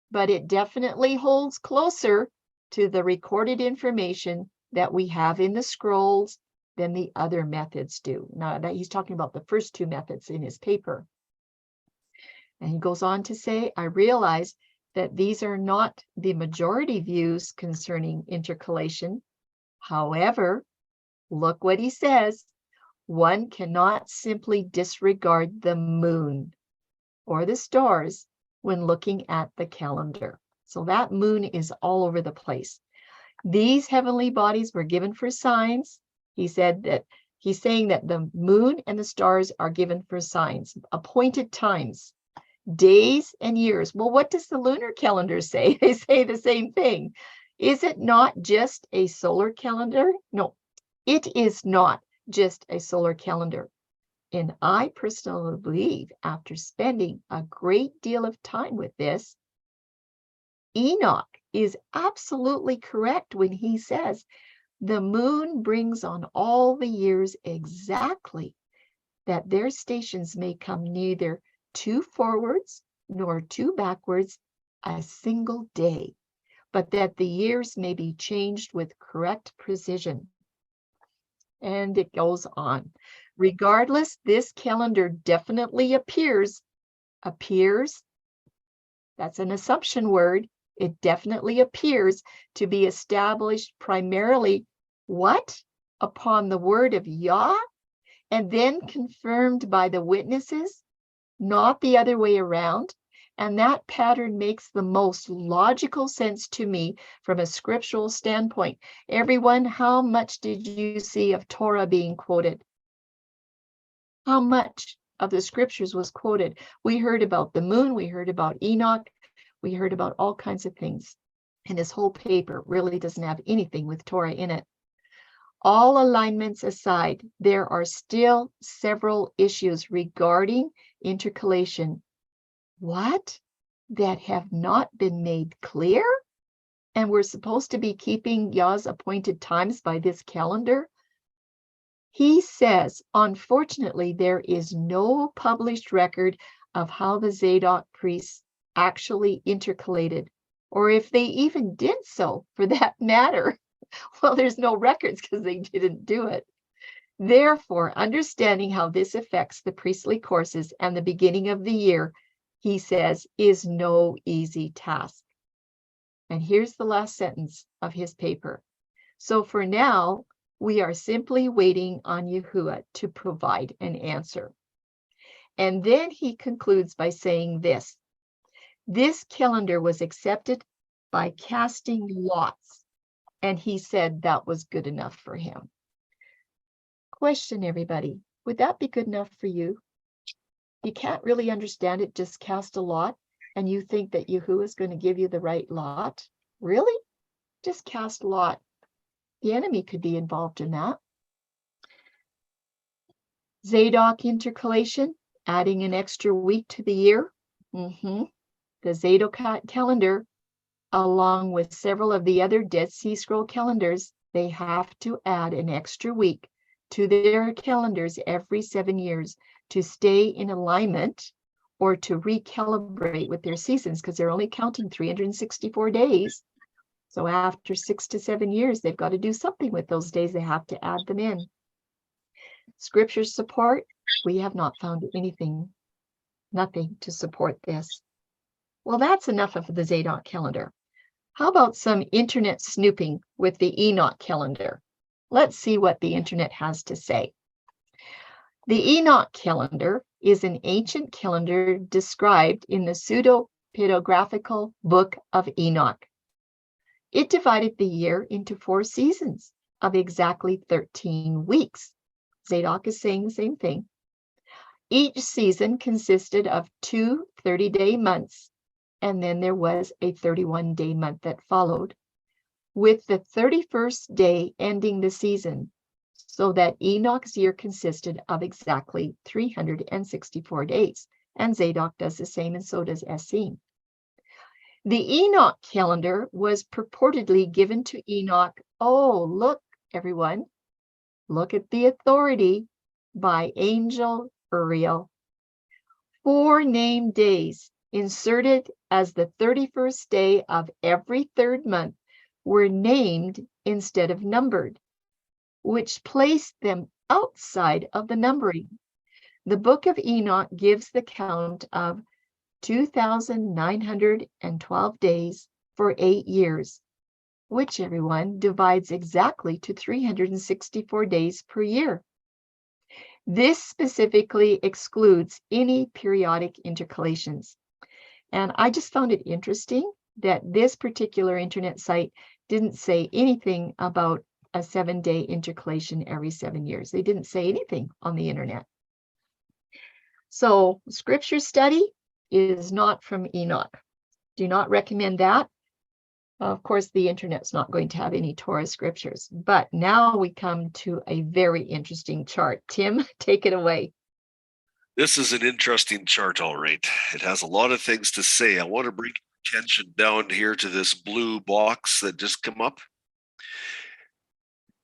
but it definitely holds closer to the recorded information that we have in the scrolls than the other methods do. Now, that he's talking about the first 2 methods in his paper. And he goes on to say, I realize that these are not the majority views concerning intercalation. However, look what he says. One cannot simply disregard the moon or the stars when looking at the calendar. So that moon is all over the place. These heavenly bodies were given for signs. He said that he's saying that the moon and the stars are given for signs, appointed times, days and years. Well, what does the lunar calendar say? They say the same thing. Is it not just a solar calendar? No, it is not just a solar calendar. And I personally believe, after spending a great deal of time with this, Enoch is absolutely correct when he says the moon brings on all the years exactly, that their stations may come neither 2 forwards nor 2 backwards a single day, but that the years may be changed with correct precision. And it goes on. Regardless, this calendar definitely appears, that's an assumption word, it definitely appears to be established primarily, what? Upon the word of Yah, and then confirmed by the witnesses, not the other way around. And that pattern makes the most logical sense to me from a scriptural standpoint. Everyone, how much did you see of Torah being quoted? How much of the scriptures was quoted? We heard about the moon, we heard about Enoch, we heard about all kinds of things. And this whole paper really doesn't have anything with Torah in it. All alignments aside, there are still several issues regarding intercalation. What? That have not been made clear? And we're supposed to be keeping Yah's appointed times by this calendar? He says, unfortunately, there is no published record of how the Zadok priests actually intercalated, or if they even did so, for that matter. Well, there's no records because they didn't do it. Therefore, understanding how this affects the priestly courses and the beginning of the year, he says, is no easy task. And here's the last sentence of his paper. So for now, we are simply waiting on Yahuwah to provide an answer. And then he concludes by saying this. This calendar was accepted by casting lots. And he said that was good enough for him. Question, everybody, would that be good enough for you? You can't really understand it, just cast a lot, and you think that Yahuwah is going to give you the right lot? Really? Just cast a lot. The enemy could be involved in that. Zadok intercalation, adding an extra week to the year. The Zadok calendar, along with several of the other Dead Sea Scroll calendars, they have to add an extra week to their calendars every 7 years to stay in alignment or to recalibrate with their seasons, because they're only counting 364 days. So after 6 to 7 years, they've got to do something with those days. They have to add them in. Scripture support, we have not found anything, nothing to support this. Well, that's enough of the Zadok calendar. How about some internet snooping with the Enoch calendar? Let's see what the internet has to say. The Enoch calendar is an ancient calendar described in the pseudo-pedagraphical Book of Enoch. It divided the year into 4 seasons of exactly 13 weeks. Zadok is saying the same thing. Each season consisted of 2 30-day months, and then there was a 31-day month that followed, with the 31st day ending the season, so that Enoch's year consisted of exactly 364 days. And Zadok does the same, and so does Essene. The Enoch calendar was purportedly given to Enoch. Oh, look, everyone. Look at the authority by Angel Uriel. 4 named days inserted as the 31st day of every 3rd month were named instead of numbered, which placed them outside of the numbering. The Book of Enoch gives the count of 2,912 days for 8 years, which, everyone, divides exactly to 364 days per year. This specifically excludes any periodic intercalations. And I just found it interesting that this particular internet site didn't say anything about a 7-day intercalation every 7 years. They didn't say anything on the internet. So scripture study is not from Enoch. Do not recommend that. Of course, the internet's not going to have any Torah scriptures. But now we come to a very interesting chart. Tim, take it away. This is an interesting chart, all right. It has a lot of things to say. I want to bring attention down here to this blue box that just come up.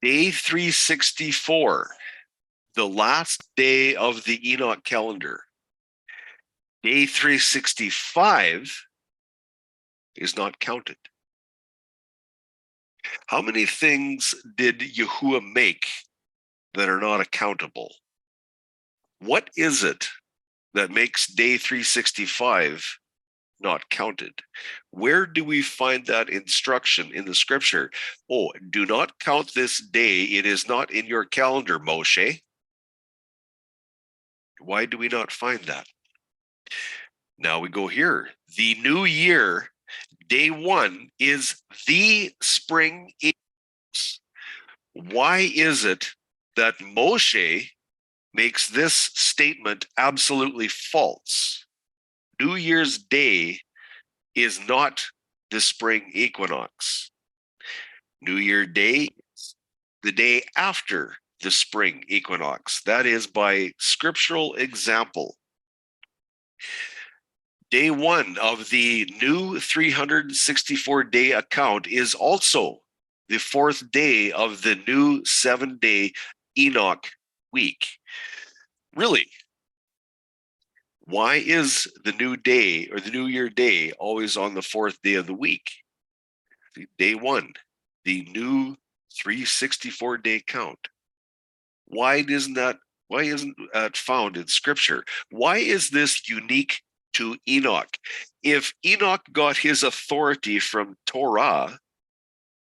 Day 364, the last day of the Enoch calendar. Day 365 is not counted. How many things did Yahuwah make that are not accountable? What is it that makes day 365 not counted? Where do we find that instruction in the scripture? Oh, do not count this day. It is not in your calendar, Moshe. Why do we not find that? Now we go here. The new year, day 1, is the spring equinox. Why is it that Moshe makes this statement absolutely false? New Year's Day is not the spring equinox. New Year Day is the day after the spring equinox. That is by scriptural example. Day 1 of the new 364-day account is also the 4th day of the new 7-day Enoch week. Really, why is the new day or the New Year Day always on the 4th day of the week? Day 1, the new 364-day count. Why isn't that found in Scripture? Why is this unique to Enoch? If Enoch got his authority from Torah,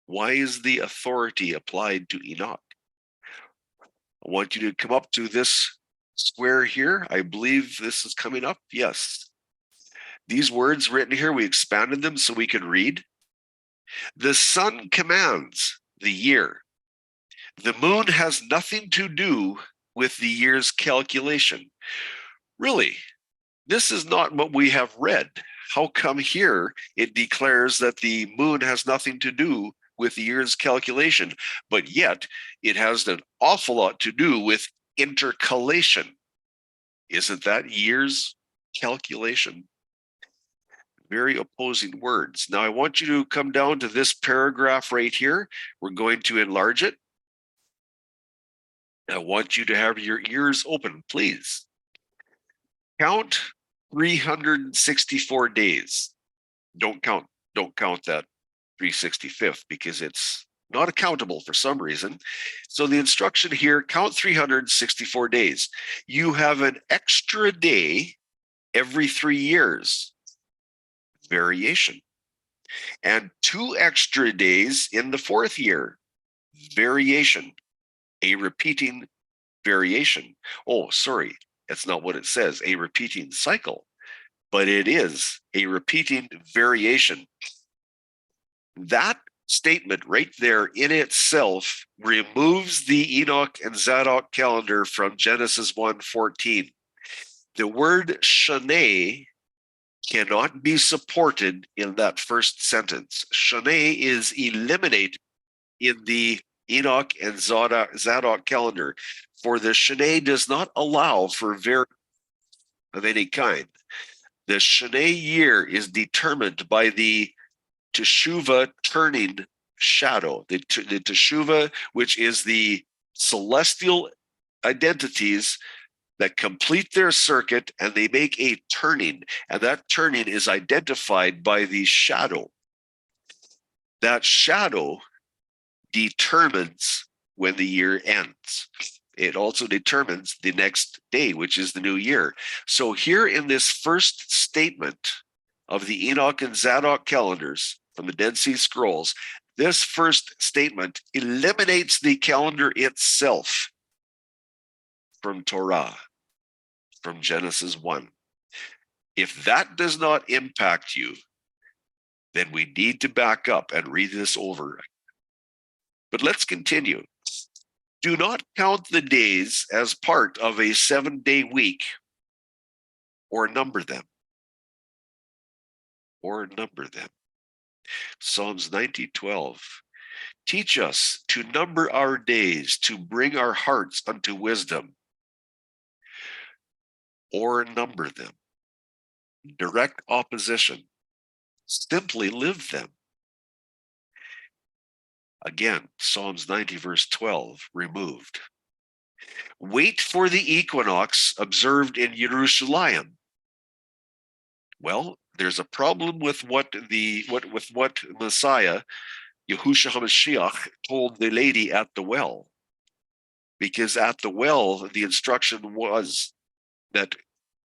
why is the authority applied to Enoch? I want you to come up to this square here. I believe this is coming up. Yes. These words written here, we expanded them so we could read. The sun commands the year. The moon has nothing to do with the year's calculation. Really, this is not what we have read. How come here it declares that the moon has nothing to do with the year's calculation, but yet it has an awful lot to do with intercalation? Isn't that year's calculation? Very opposing words. Now I want you to come down to this paragraph right here. We're going to enlarge it. I want you to have your ears open, please. Count 364 days. Don't count that 365th because it's not accountable for some reason. So the instruction here, count 364 days. You have an extra day every 3 years. Variation. And 2 extra days in the 4th year. Variation. A repeating variation. Oh, sorry, that's not what it says, a repeating cycle, but it is a repeating variation. That statement right there in itself removes the Enoch and Zadok calendar from Genesis 1:14. The word Shane cannot be supported in that first sentence. Shane is eliminated in the Enoch and Zadok calendar, for the Shane does not allow for variation of any kind. The Shane year is determined by the Teshuvah turning shadow, the Teshuvah, which is the celestial identities that complete their circuit and they make a turning, and that turning is identified by the shadow. That shadow determines when the year ends. It also determines the next day, which is the new year. So here in this first statement of the Enoch and Zadok calendars from the Dead Sea Scrolls, this first statement eliminates the calendar itself from Torah, from Genesis 1. If that does not impact you, then we need to back up and read this over. But let's continue. Do not count the days as part of a 7-day week, or number them. Psalms 90:12. Teach us to number our days, to bring our hearts unto wisdom, or number them. Direct opposition. Simply live them. Again, Psalms 90 verse 12, removed. Wait for the equinox observed in Jerusalem. Well, there's a problem with what Messiah, Yahusha HaMashiach, told the lady at the well. Because at the well, the instruction was that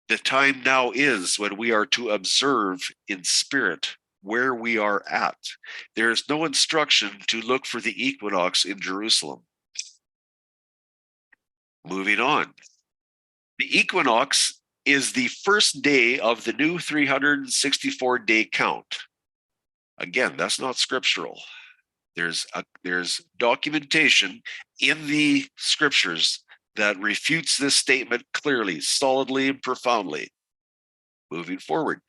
the time now is when we are to observe in spirit where we are at. There is no instruction to look for the equinox in Jerusalem. Moving on. The equinox is the first day of the new 364-day count. Again, that's not scriptural. There's documentation in the scriptures that refutes this statement clearly, solidly, and profoundly. Moving forward,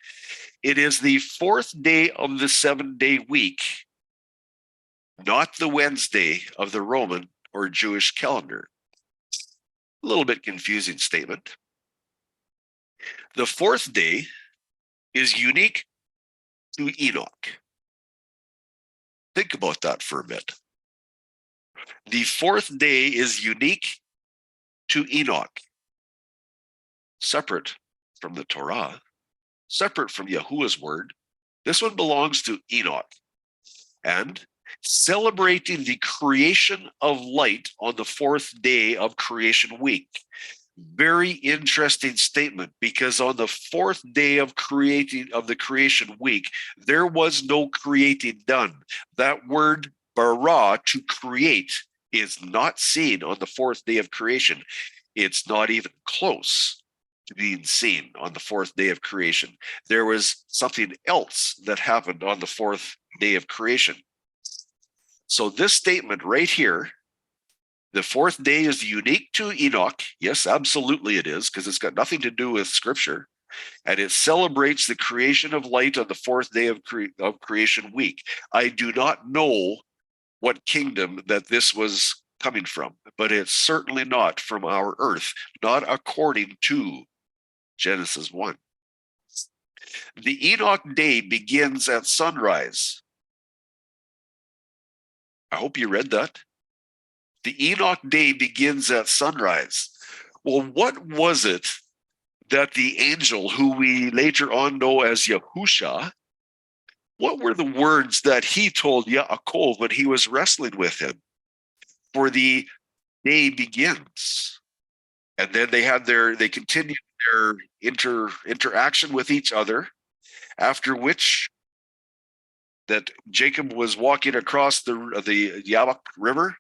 it is the fourth day of the 7-day week, not the Wednesday of the Roman or Jewish calendar. A little bit confusing statement. The fourth day is unique to Enoch. Think about that for a bit. The fourth day is unique to Enoch, separate from the Torah, separate from Yahuwah's word. This one belongs to Enoch. And celebrating the creation of light on the fourth day of creation week. Very interesting statement, because on the fourth day of the creation week, there was no creating done. That word bara, to create, is not seen on the fourth day of creation. It's not even close to being seen on the fourth day of creation. There was something else that happened on the fourth day of creation. So this statement right here, the fourth day is unique to Enoch. Yes, absolutely it is, because it's got nothing to do with scripture. And it celebrates the creation of light on the fourth day of creation week. I do not know what kingdom that this was coming from, but it's certainly not from our earth, not according to Genesis 1. The Enoch day begins at sunrise. I hope you read that. The Enoch day begins at sunrise. Well, what was it that the angel, who we later on know as Yahusha, what were the words that he told Yaakov when he was wrestling with him? For the day begins. And then they continued their interaction with each other, after which that Jacob was walking across the Yabok River,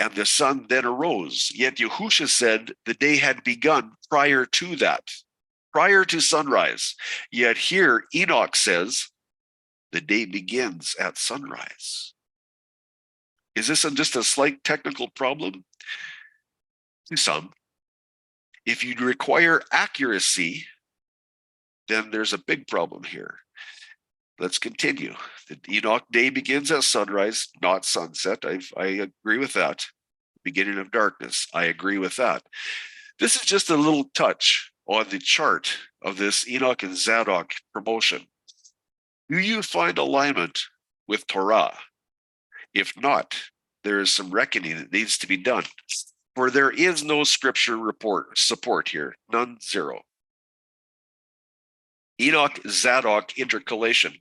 and the sun then arose. Yet Yahusha said the day had begun prior to that, prior to sunrise. Yet here Enoch says the day begins at sunrise. Is this just a slight technical problem? To some. If you require accuracy, then there's a big problem here. Let's continue. The Enoch day begins at sunrise, not sunset. I agree with that. Beginning of darkness. I agree with that. This is just a little touch on the chart of this Enoch and Zadok promotion. Do you find alignment with Torah? If not, there is some reckoning that needs to be done. For there is no scripture support here. None, zero. Enoch Zadok intercalation.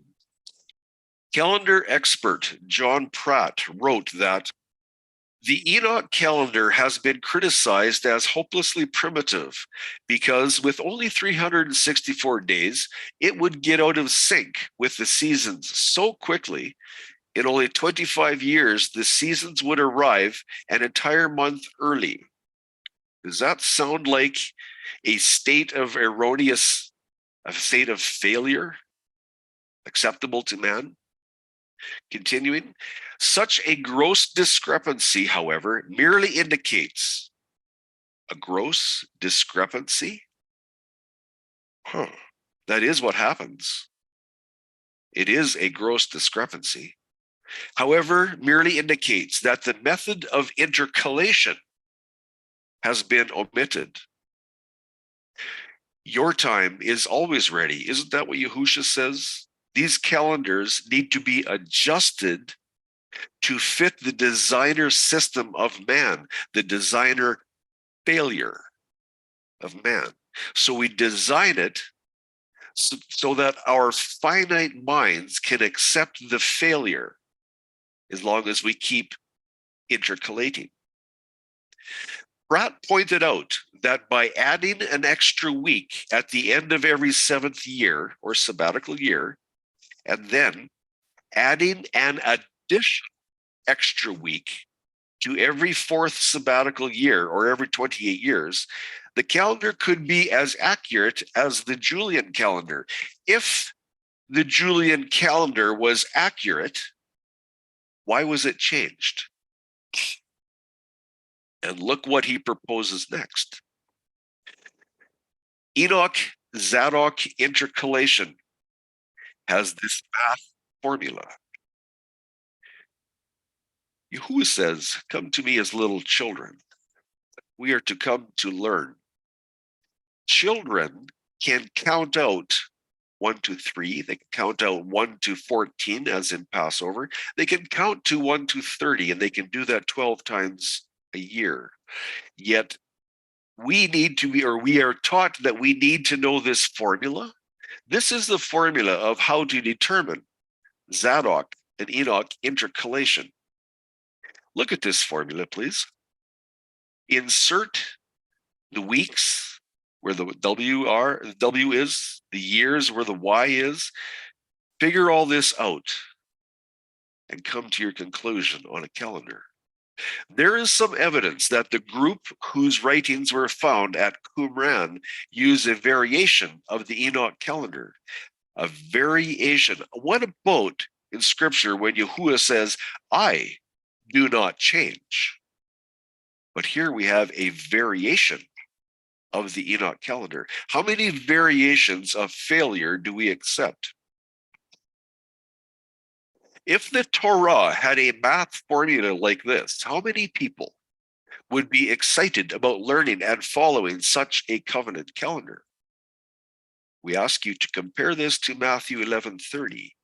Calendar expert John Pratt wrote that the Enoch calendar has been criticized as hopelessly primitive because with only 364 days, it would get out of sync with the seasons so quickly. In only 25 years, the seasons would arrive an entire month early. Does that sound like a state of failure acceptable to man? Continuing, such a gross discrepancy, however, merely indicates a gross discrepancy. That is what happens. It is a gross discrepancy. However, merely indicates that the method of intercalation has been omitted. Your time is always ready. Isn't that what Yahusha says? These calendars need to be adjusted to fit the designer system of man, the designer failure of man. So we design it so that our finite minds can accept the failure as long as we keep intercalating. Pratt pointed out that by adding an extra week at the end of every seventh year or sabbatical year, and then adding an additional extra week to every fourth sabbatical year or every 28 years, The calendar could be as accurate as the Julian calendar. If the Julian calendar was accurate, why was it changed? And look what he proposes next. Enoch Zadok intercalation has this math formula. Yahuwah says, "Come to me as little children. We are to come to learn." Children can count out 1 to 3. They can count out 1 to 14, as in Passover. They can count to 1 to 30, and they can do that 12 times a year. Yet we are taught that we need to know this formula. This is the formula of how to determine Zadok and Enoch intercalation. Look at this formula, please. Insert the weeks where the W is, the years where the Y is. Figure all this out and come to your conclusion on a calendar. There is some evidence that the group whose writings were found at Qumran use a variation of the Enoch calendar. A variation. What about in Scripture when Yahuwah says, "I do not change"? But here we have a variation of the Enoch calendar. How many variations of failure do we accept? If the Torah had a math formula like this, how many people would be excited about learning and following such a covenant calendar? We ask you to compare this to Matthew 11:30.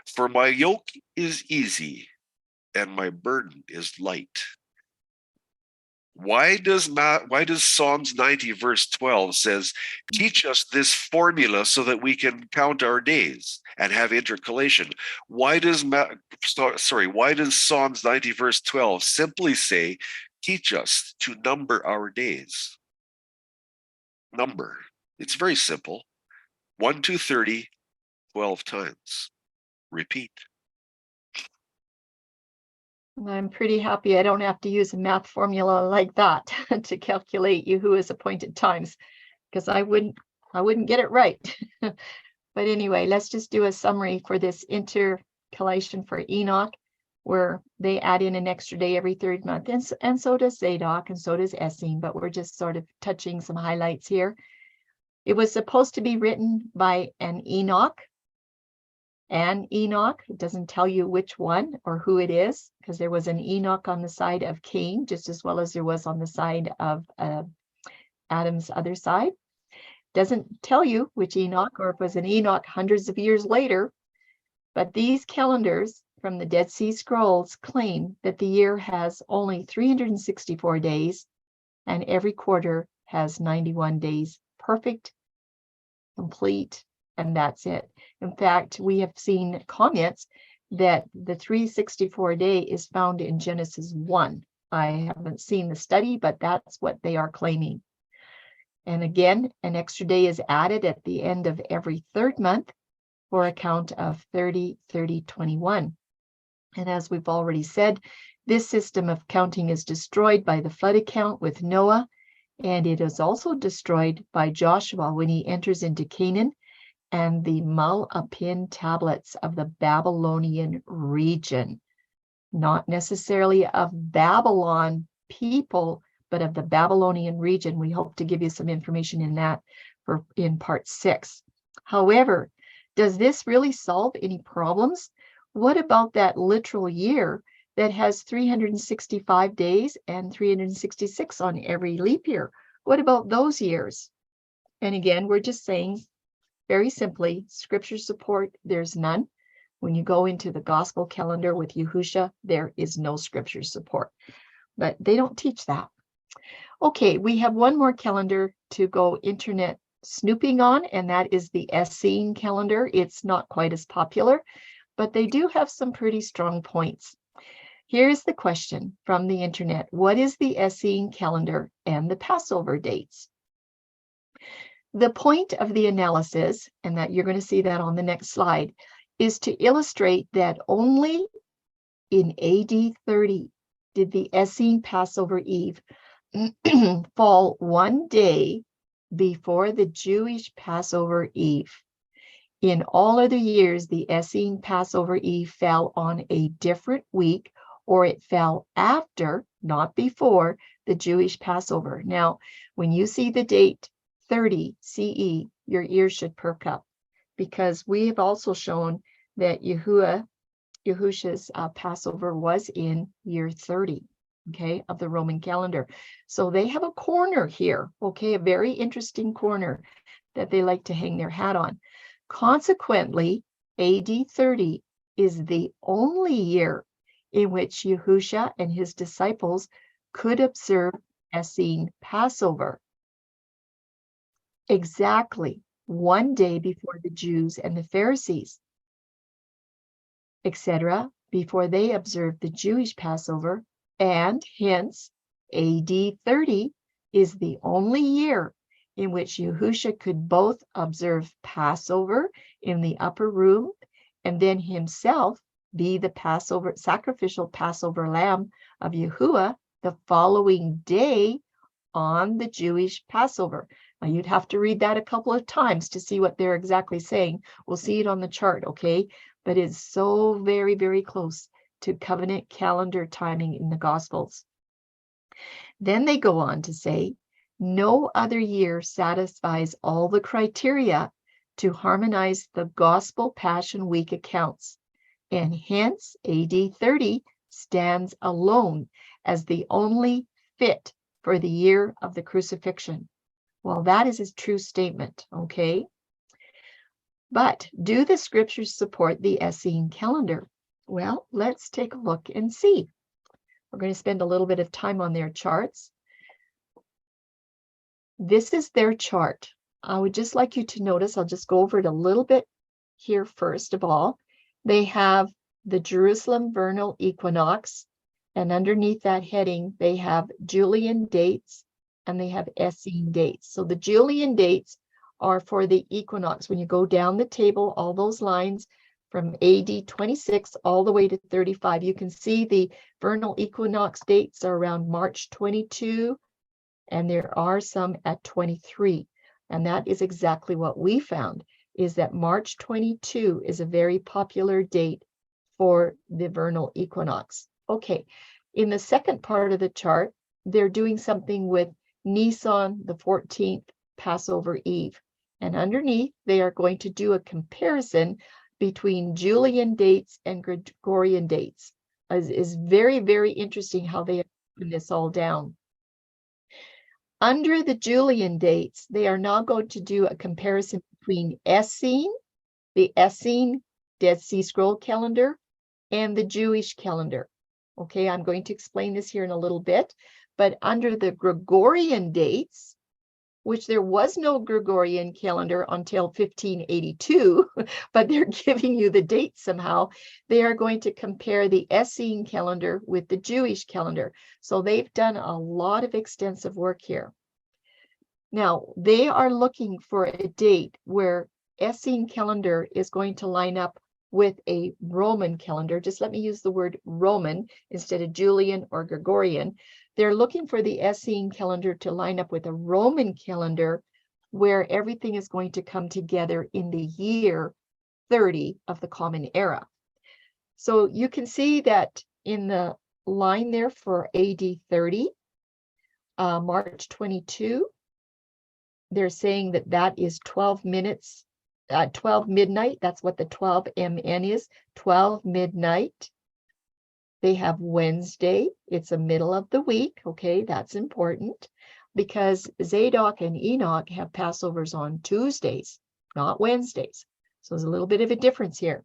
"For my yoke is easy and my burden is light." Why does Psalms 90 verse 12 says, "Teach us this formula so that we can count our days and have intercalation"? Why does Psalms 90 verse 12 simply say, "Teach us to number our days"? Number. It's very simple. 1 to 30, 12 times. Repeat. I'm pretty happy I don't have to use a math formula like that to calculate Yahuwah's appointed times, because I wouldn't get it right. But anyway, let's just do a summary for this intercalation for Enoch, where they add in an extra day every third month, and so does Zadok, and so does Essene, but we're just sort of touching some highlights here. It was supposed to be written by an Enoch. It doesn't tell you which one or who it is, because there was an Enoch on the side of Cain, just as well as there was on the side of Adam's other side. Doesn't tell you which Enoch, or if it was an Enoch hundreds of years later. But these calendars from the Dead Sea Scrolls claim that the year has only 364 days, and every quarter has 91 days, perfect, complete, and that's it. In fact, we have seen comments that the 364 day is found in Genesis 1. I haven't seen the study, but that's what they are claiming. And again, an extra day is added at the end of every third month for a count of 30, 30, 21. And as we've already said, this system of counting is destroyed by the flood account with Noah, and it is also destroyed by Joshua when he enters into Canaan, and the Malapin tablets of the Babylonian region, not necessarily of Babylon people, but of the Babylonian region. We hope to give you some information in that in part 6. However, does this really solve any problems? What about that literal year that has 365 days and 366 on every leap year? What about those years? And again, we're just saying, very simply, scripture support, there's none. When you go into the gospel calendar with Yahusha, there is no scripture support. But they don't teach that. Okay, we have one more calendar to go internet snooping on, and that is the Essene calendar. It's not quite as popular, but they do have some pretty strong points. Here's the question from the internet. What is the Essene calendar and the Passover dates? The point of the analysis, and that you're going to see that on the next slide, is to illustrate that only in AD 30 did the Essene Passover Eve fall one day before the Jewish Passover Eve. In all other years, the Essene Passover Eve fell on a different week, or it fell after, not before, the Jewish Passover. Now, when you see the date 30 CE, your ears should perk up, because we have also shown that Yahusha's Passover was in year 30, okay, of the Roman calendar. So they have a corner here, okay, a very interesting corner that they like to hang their hat on. Consequently, AD 30 is the only year in which Yahusha and his disciples could observe Essene Passover. Exactly one day before the Jews and the Pharisees, etc., before they observed the Jewish Passover, and hence AD 30 is the only year in which Yahusha could both observe Passover in the upper room and then himself be the Passover, sacrificial Passover lamb of Yahuwah the following day on the Jewish Passover. Now, you'd have to read that a couple of times to see what they're exactly saying. We'll see it on the chart, okay? But it's so very, very close to covenant calendar timing in the Gospels. Then they go on to say, no other year satisfies all the criteria to harmonize the Gospel Passion Week accounts, and hence AD 30 stands alone as the only fit for the year of the crucifixion. Well, that is a true statement, okay? But do the scriptures support the Essene calendar? Well, let's take a look and see. We're going to spend a little bit of time on their charts. This is their chart. I would just like you to notice, I'll just go over it a little bit here first of all. They have the Jerusalem vernal equinox, and underneath that heading, they have Julian dates and they have Essene dates. So the Julian dates are for the equinox. When you go down the table, all those lines from AD 26 all the way to 35, you can see the vernal equinox dates are around March 22, and there are some at 23. And that is exactly what we found, is that March 22 is a very popular date for the vernal equinox. Okay, in the second part of the chart, they're doing something with Nisan, the 14th, Passover Eve. And underneath, they are going to do a comparison between Julian dates and Gregorian dates. Is very, very interesting how they have broken this all down. Under the Julian dates, they are now going to do a comparison between Essene, the Essene Dead Sea Scroll calendar, and the Jewish calendar. Okay, I'm going to explain this here in a little bit, but under the Gregorian dates, which there was no Gregorian calendar until 1582, but they're giving you the dates somehow, they are going to compare the Essene calendar with the Jewish calendar. So they've done a lot of extensive work here. Now, they are looking for a date where Essene calendar is going to line up with a Roman calendar. Just let me use the word Roman instead of Julian or Gregorian. They're looking for the Essene calendar to line up with a Roman calendar where everything is going to come together in the year 30 of the Common Era. So you can see that in the line there for AD 30, March 22, they're saying that that is 12 minutes, 12 midnight. That's what the 12 MN is, 12 midnight. They have Wednesday. It's the middle of the week. Okay, that's important because Zadok and Enoch have Passovers on Tuesdays, not Wednesdays. So there's a little bit of a difference here.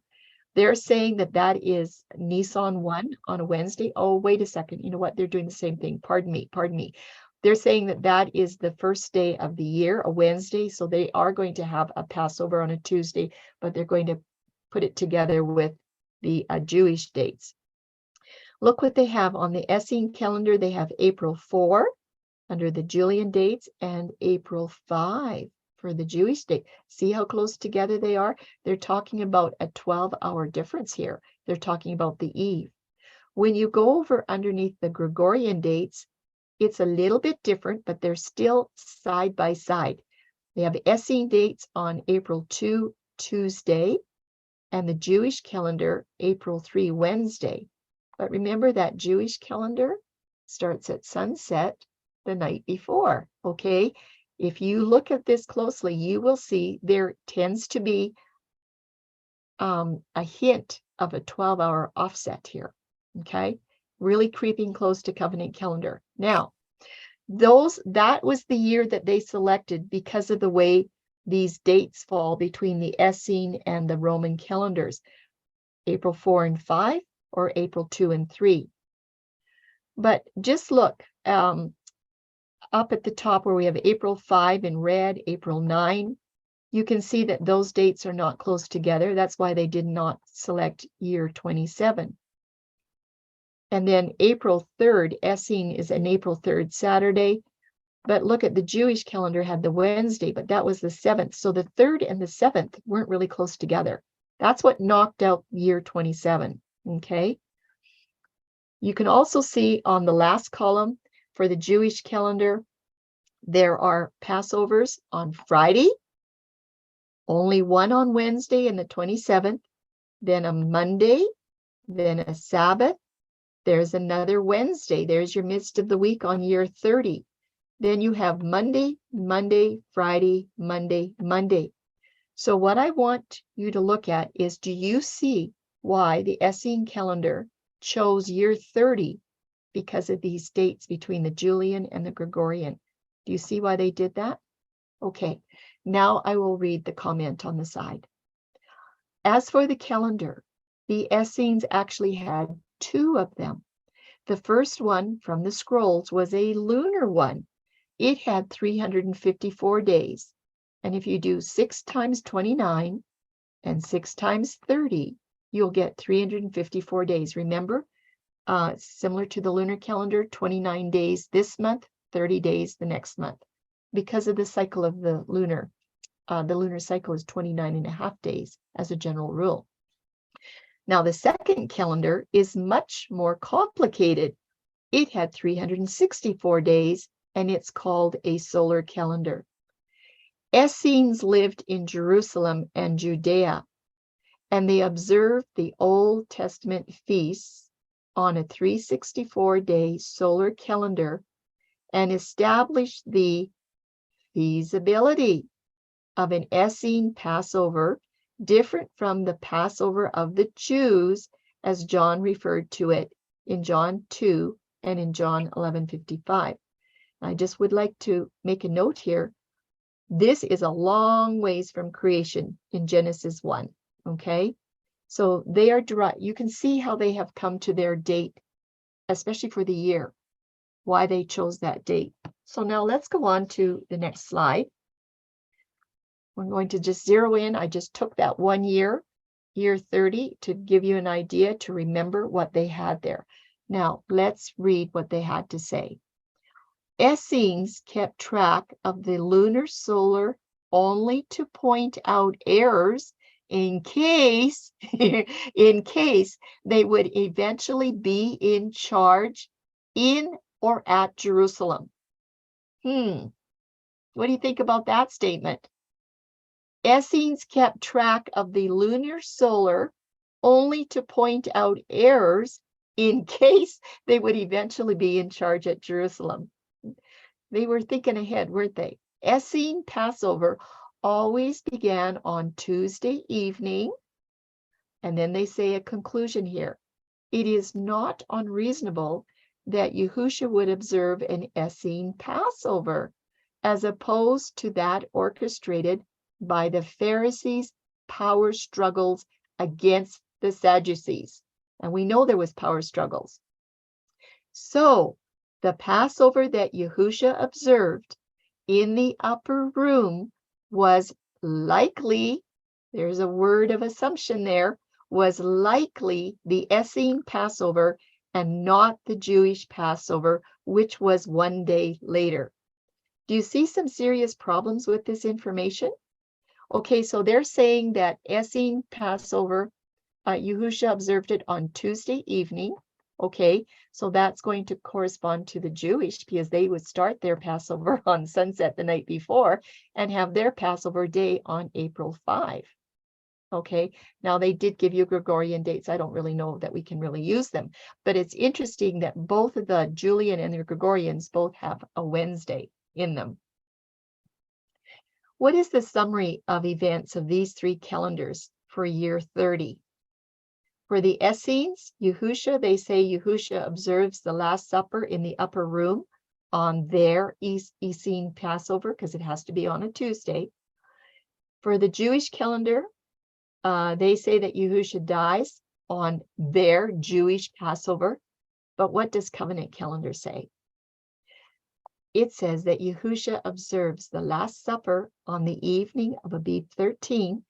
They're saying that that is Nisan 1 on a Wednesday. Oh, wait a second. You know what? They're doing the same thing. Pardon me. They're saying that that is the first day of the year, a Wednesday. So they are going to have a Passover on a Tuesday, but they're going to put it together with the Jewish dates. Look what they have on the Essene calendar. They have April 4 under the Julian dates and April 5 for the Jewish date. See how close together they are? They're talking about a 12-hour difference here. They're talking about the eve. When you go over underneath the Gregorian dates, It's a little bit different, but they're still side by side. They have Essene dates on April 2, Tuesday, and the Jewish calendar, April 3, Wednesday. But remember that Jewish calendar starts at sunset the night before, okay? If you look at this closely, you will see there tends to be a hint of a 12-hour offset here, okay? Really creeping close to covenant calendar. Now, that was the year that they selected because of the way these dates fall between the Essene and the Roman calendars, April 4 and 5 or April 2 and 3. But just look up at the top where we have April 5 in red, April 9. You can see that those dates are not close together. That's why they did not select year 27. And then April 3rd, Essene is an April 3rd Saturday. But look at the Jewish calendar had the Wednesday, but that was the 7th. So the 3rd and the 7th weren't really close together. That's what knocked out year 27, okay? You can also see on the last column for the Jewish calendar, there are Passovers on Friday, only one on Wednesday and the 27th, then a Monday, then a Sabbath. There's another Wednesday. There's your midst of the week on year 30. Then you have Monday, Monday, Friday, Monday, Monday. So what I want you to look at is, do you see why the Essene calendar chose year 30 because of these dates between the Julian and the Gregorian? Do you see why they did that? Okay, now I will read the comment on the side. As for the calendar, the Essenes actually had two of them. The first one from the scrolls was a lunar one. It had 354 days. And if you do 6 times 29 and 6 times 30, you'll get 354 days. Remember, similar to the lunar calendar, 29 days this month, 30 days the next month. Because of the cycle of the lunar cycle is 29 and a half days as a general rule. Now, the second calendar is much more complicated. It had 364 days, and it's called a solar calendar. Essenes lived in Jerusalem and Judea, and they observed the Old Testament feasts on a 364-day solar calendar and established the feasibility of an Essene Passover different from the Passover of the Jews, as John referred to it in John 2 and in John 11:55. I just would like to make a note here. This is a long ways from creation in Genesis 1, okay? So they are direct. You can see how they have come to their date, especially for the year, why they chose that date. So now let's go on to the next slide. We're going to just zero in. I just took that 1 year, year 30, to give you an idea, to remember what they had there. Now, let's read what they had to say. Essenes kept track of the lunar solar only to point out errors in case they would eventually be in charge in or at Jerusalem. What do you think about that statement? Essenes kept track of the lunar solar only to point out errors in case they would eventually be in charge at Jerusalem. They were thinking ahead, weren't they? Essene Passover always began on Tuesday evening. And then they say a conclusion here. It is not unreasonable that Yahusha would observe an Essene Passover, as opposed to that orchestrated by the Pharisees' power struggles against the Sadducees. And we know there was power struggles. So the Passover that Yahusha observed in the upper room was likely, there's a word of assumption there, was likely the Essene Passover and not the Jewish Passover, which was 1 day later. Do you see some serious problems with this information? Okay, so they're saying that Essene Passover, Yahusha observed it on Tuesday evening. Okay, so that's going to correspond to the Jewish, because they would start their Passover on sunset the night before and have their Passover day on April 5. Okay, now they did give you Gregorian dates. I don't really know that we can really use them, but it's interesting that both of the Julian and the Gregorians both have a Wednesday in them. What is the summary of events of these three calendars for year 30? For the Essenes, Yahusha, they say Yahusha observes the Last Supper in the upper room on their Essene Passover, because it has to be on a Tuesday. For the Jewish calendar, they say that Yahusha dies on their Jewish Passover. But what does covenant calendar say? It says that Yahusha observes the Last Supper on the evening of Abib 13.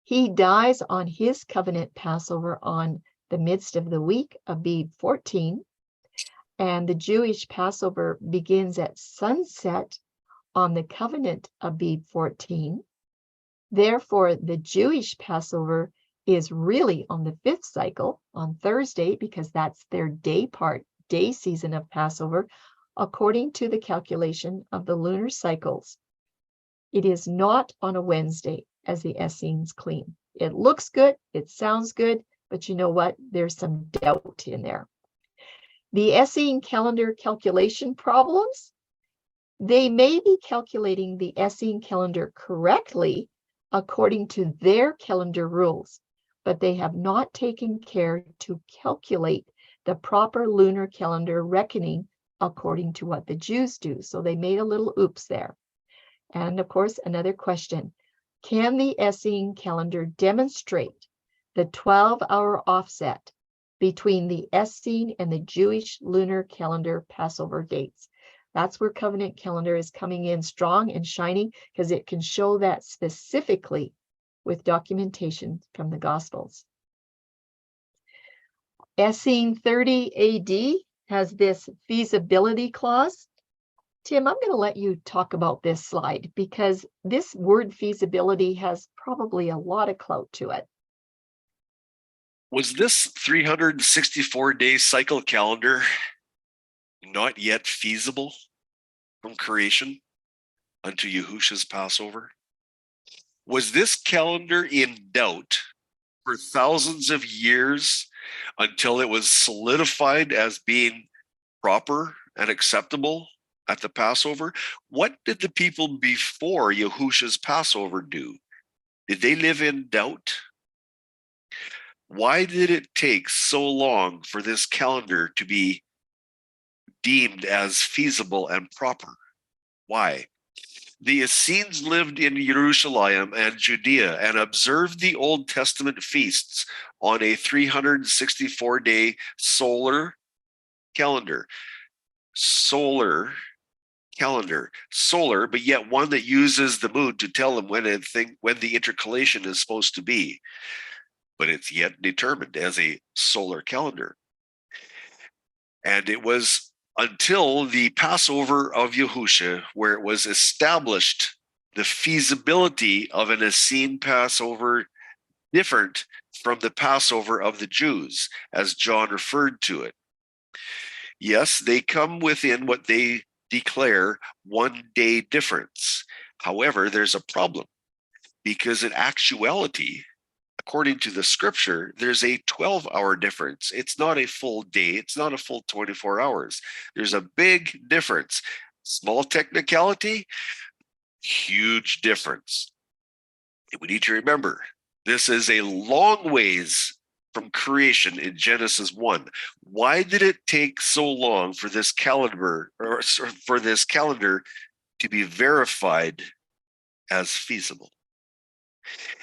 He dies on his covenant Passover on the midst of the week, Abib 14. And the Jewish Passover begins at sunset on the covenant Abib 14. Therefore, the Jewish Passover is really on the 5th cycle on Thursday, because that's their day season of Passover, according to the calculation of the lunar cycles. It is not on a Wednesday, as the Essenes claim. It looks good, it sounds good, but you know what? There's some doubt in there. The Essene calendar calculation problems, they may be calculating the Essene calendar correctly according to their calendar rules, but they have not taken care to calculate the proper lunar calendar reckoning according to what the Jews do. So they made a little oops there. And of course, another question: can the Essene calendar demonstrate the 12-hour offset between the Essene and the Jewish lunar calendar Passover dates? That's where covenant calendar is coming in strong and shiny, because it can show that specifically with documentation from the Gospels. Essene 30 AD has this feasibility clause. Tim, I'm going to let you talk about this slide, because this word feasibility has probably a lot of clout to it. Was this 364-day cycle calendar not yet feasible from creation unto Yahusha's Passover? Was this calendar in doubt for thousands of years until it was solidified as being proper and acceptable at the Passover? What did the people before Yahusha's Passover do? Did they live in doubt? Why did it take so long for this calendar to be deemed as feasible and proper? Why? The Essenes lived in Jerusalem and Judea and observed the Old Testament feasts on a 364-day solar calendar. Solar, but yet one that uses the moon to tell them when the intercalation is supposed to be. But it's yet determined as a solar calendar. And it was until the Passover of Yahusha where it was established the feasibility of an Essene Passover different from the Passover of the Jews, as John referred to it. Yes, they come within what they declare 1 day difference. However, there's a problem, because in actuality, according to the scripture, there's a 12-hour difference. It's not a full day. It's not a full 24 hours. There's a big difference. Small technicality, huge difference. We need to remember, this is a long ways from creation in Genesis 1. Why did it take so long for this calendar, to be verified as feasible?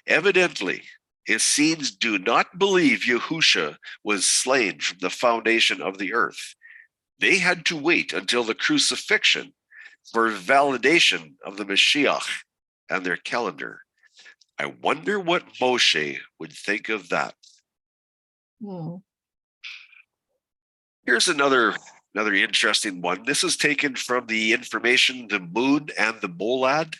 Evidently, Essenes do not believe Yahusha was slain from the foundation of the earth. They had to wait until the crucifixion for validation of the Mashiach and their calendar. I wonder what Moshe would think of that. Here's another interesting one. This is taken from the information, the moon and the bolad.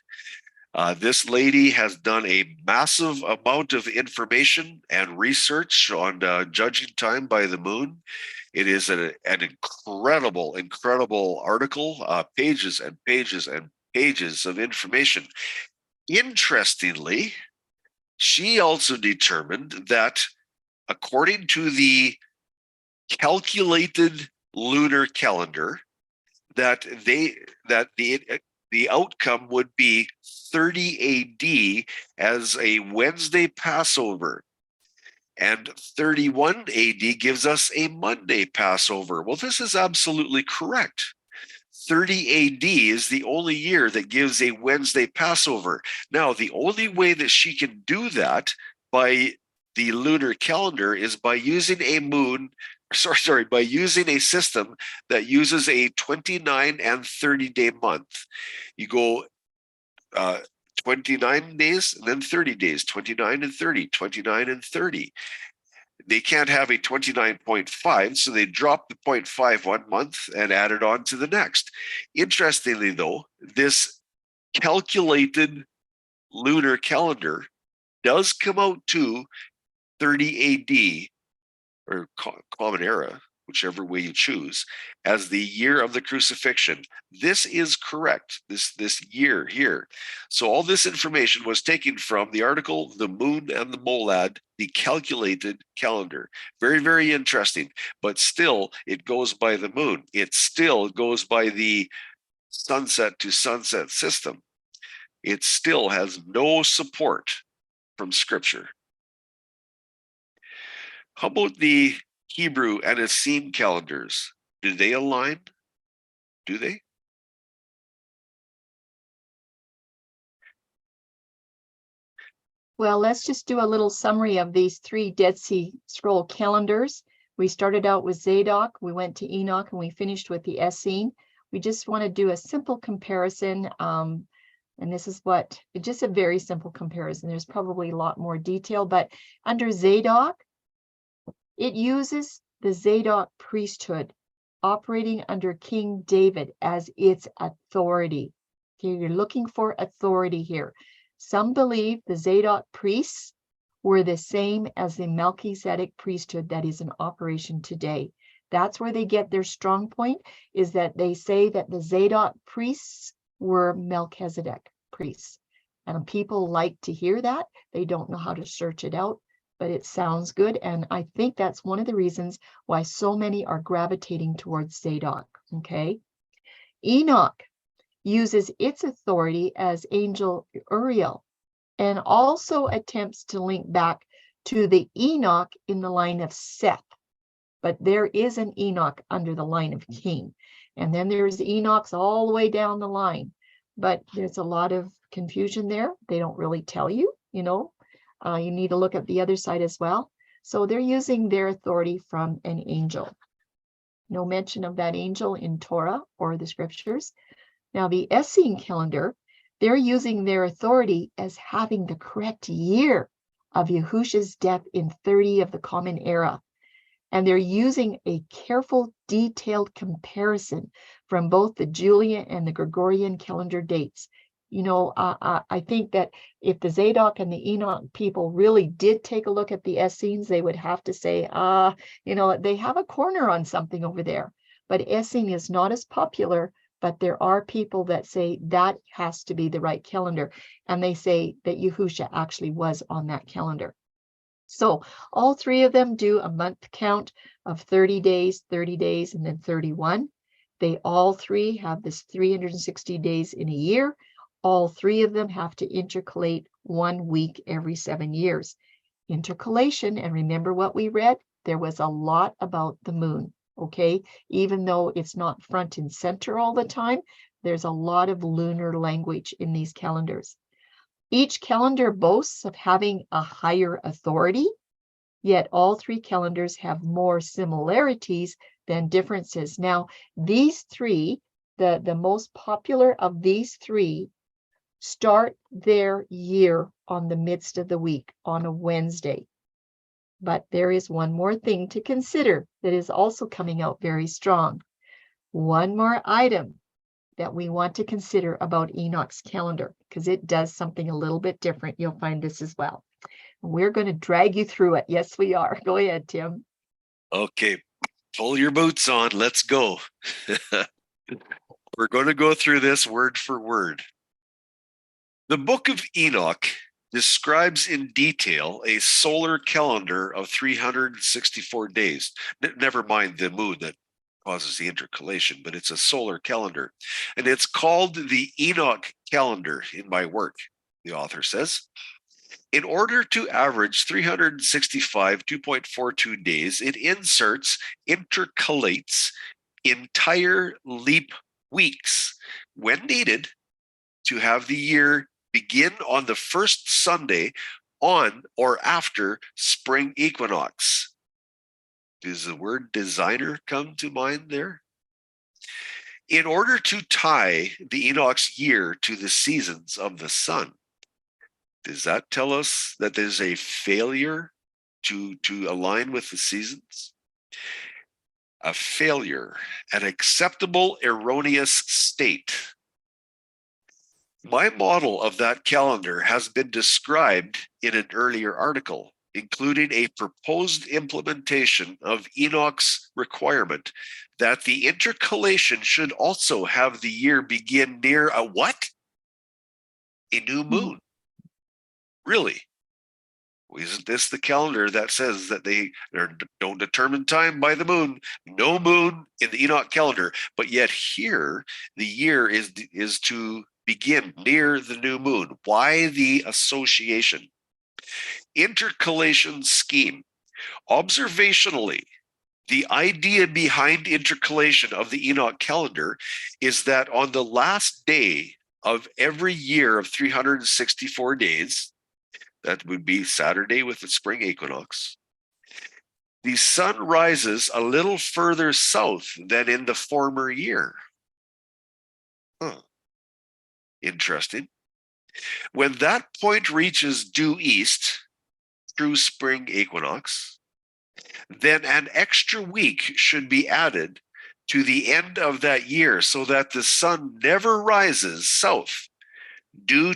This lady has done a massive amount of information and research on judging time by the moon. It is an incredible article, pages and pages and pages of information. Interestingly, she also determined that according to the calculated lunar calendar, that the outcome would be 30 AD as a Wednesday Passover. And 31 AD gives us a Monday Passover. Well, this is absolutely correct. 30 AD is the only year that gives a Wednesday Passover. Now, the only way that she can do that by the lunar calendar is by using by using a system that uses a 29 and 30-day month. You go 29 days and then 30 days, 29 and 30, 29 and 30. They can't have a 29.5, so they drop the 0.5 1 month and add it on to the next. Interestingly, though, this calculated lunar calendar does come out to 30 AD, or Common Era, whichever way you choose, as the year of the crucifixion. This is correct, this year here. So all this information was taken from the article, The Moon and the Molad, the calculated calendar. Very, very interesting, but still it goes by the moon. It still goes by the sunset to sunset system. It still has no support from Scripture. How about the Hebrew and Essene calendars? Do they align? Do they? Well, let's just do a little summary of these 3 Dead Sea Scroll calendars. We started out with Zadok, we went to Enoch, and we finished with the Essene. We just want to do a simple comparison. And this is just a very simple comparison. There's probably a lot more detail, but under Zadok, it uses the Zadok priesthood operating under King David as its authority. Okay, you're looking for authority here. Some believe the Zadok priests were the same as the Melki-Tzedek priesthood that is in operation today. That's where they get their strong point, is that they say that the Zadok priests were Melchizedek priests. And people like to hear that. They don't know how to search it out, but it sounds good. And I think that's one of the reasons why so many are gravitating towards Zadok, okay? Enoch uses its authority as Angel Uriel and also attempts to link back to the Enoch in the line of Seth. But there is an Enoch under the line of Cain. And then there's Enochs all the way down the line. But there's a lot of confusion there. They don't really tell you, you know. You need to look at the other side as well. So they're using their authority from an angel. No mention of that angel in Torah or the scriptures. Now, the Essene calendar, they're using their authority as having the correct year of Yahusha's death in 30 of the Common Era. And they're using a careful, detailed comparison from both the Julian and the Gregorian calendar dates. You know, I think that if the Zadok and the Enoch people really did take a look at the Essenes, they would have to say, you know, they have a corner on something over there. But Essene is not as popular, but there are people that say that has to be the right calendar. And they say that Yahusha actually was on that calendar. So all 3 of them do a month count of 30 days, and then 31. They all 3 have this 360 days in a year. All 3 of them have to intercalate 1 week every 7 years. Intercalation, and remember what we read, there was a lot about the moon, okay? Even though it's not front and center all the time, there's a lot of lunar language in these calendars. Each calendar boasts of having a higher authority, yet all 3 calendars have more similarities than differences. Now, these 3, the most popular of these 3, start their year on the midst of the week on a Wednesday. But there is one more thing to consider that is also coming out very strong. One more item that we want to consider about Enoch's calendar, because it does something a little bit different. You'll find this as well. We're going to drag you through it. Yes, we are. Go ahead, Tim. Okay. Pull your boots on. Let's go. We're going to go through this word for word. The book of Enoch describes in detail a solar calendar of 364 days. Never mind the moon that causes the intercalation, but it's a solar calendar. And it's called the Enoch calendar in my work, the author says. In order to average 365 2.42 days, it intercalates entire leap weeks when needed to have the year begin on the first Sunday on or after spring equinox. Does the word designer come to mind there? In order to tie the equinox year to the seasons of the sun, does that tell us that there's a failure to align with the seasons? A failure, an acceptable erroneous state. My model of that calendar has been described in an earlier article, including a proposed implementation of Enoch's requirement that the intercalation should also have the year begin near a what? A new moon. Really? Isn't this the calendar that says that they don't determine time by the moon? No moon in the Enoch calendar, but yet here the year is to begin near the new moon. Why the association? Intercalation scheme. Observationally, the idea behind intercalation of the Enoch calendar is that on the last day of every year of 364 days, that would be Saturday with the spring equinox, the sun rises a little further south than in the former year. Interesting. When that point reaches due east, through spring equinox, then an extra week should be added to the end of that year so that the sun never rises south due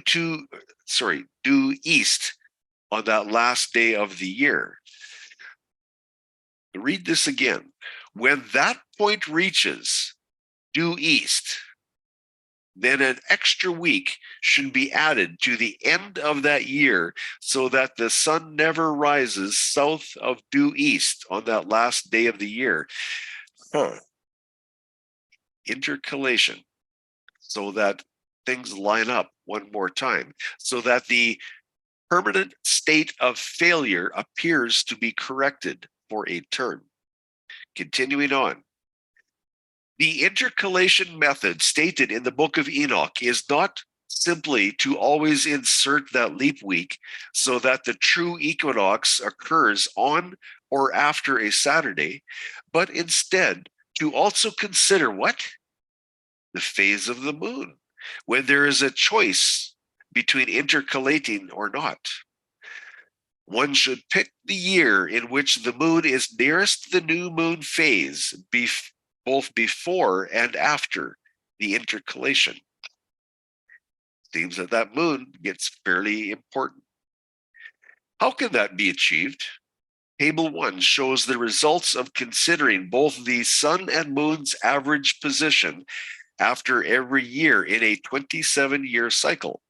east on that last day of the year. Read this again. When that point reaches due east, then an extra week should be added to the end of that year so that the sun never rises south of due east on that last day of the year. Intercalation, so that things line up one more time, so that the permanent state of failure appears to be corrected for a turn. Continuing on. The intercalation method stated in the book of Enoch is not simply to always insert that leap week so that the true equinox occurs on or after a Saturday, but instead to also consider what? The phase of the moon, when there is a choice between intercalating or not. One should pick the year in which the moon is nearest the new moon phase, both before and after the intercalation. Seems that that moon gets fairly important. How can that be achieved? Table 1 shows the results of considering both the sun and moon's average position after every year in a 27-year cycle.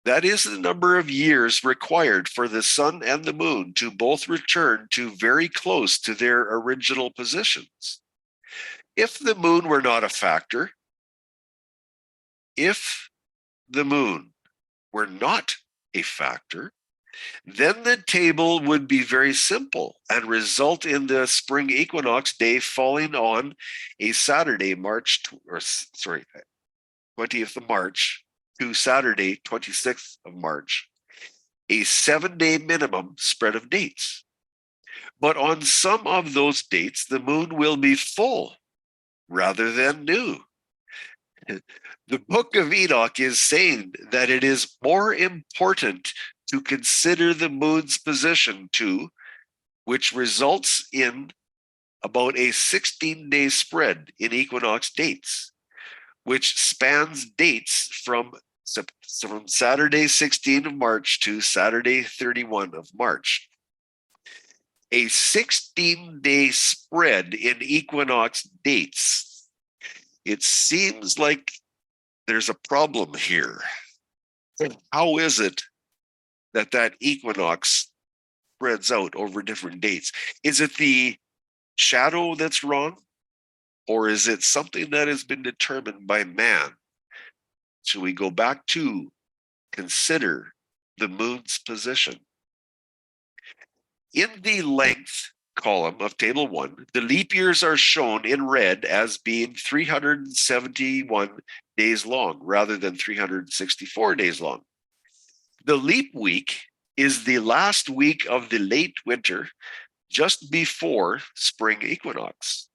That is the number of years required for the sun and the moon to both return to very close to their original positions. If the moon were not a factor, then the table would be very simple and result in the spring equinox day falling on a Saturday, 20th of March to Saturday, 26th of March, a 7-day minimum spread of dates. But on some of those dates, the moon will be full rather than new. The book of Enoch is saying that it is more important to consider the moon's position too, which results in about a 16-day spread in equinox dates, which spans dates from Saturday 16 of March to Saturday 31 of March. a 16-day spread in equinox dates. It seems like there's a problem here. How is it that that equinox spreads out over different dates? Is it the shadow that's wrong? Or is it something that has been determined by man? Should we go back to consider the moon's position? In the length column of table 1, the leap years are shown in red as being 371 days long rather than 364 days long. The leap week is the last week of the late winter, just before spring equinox.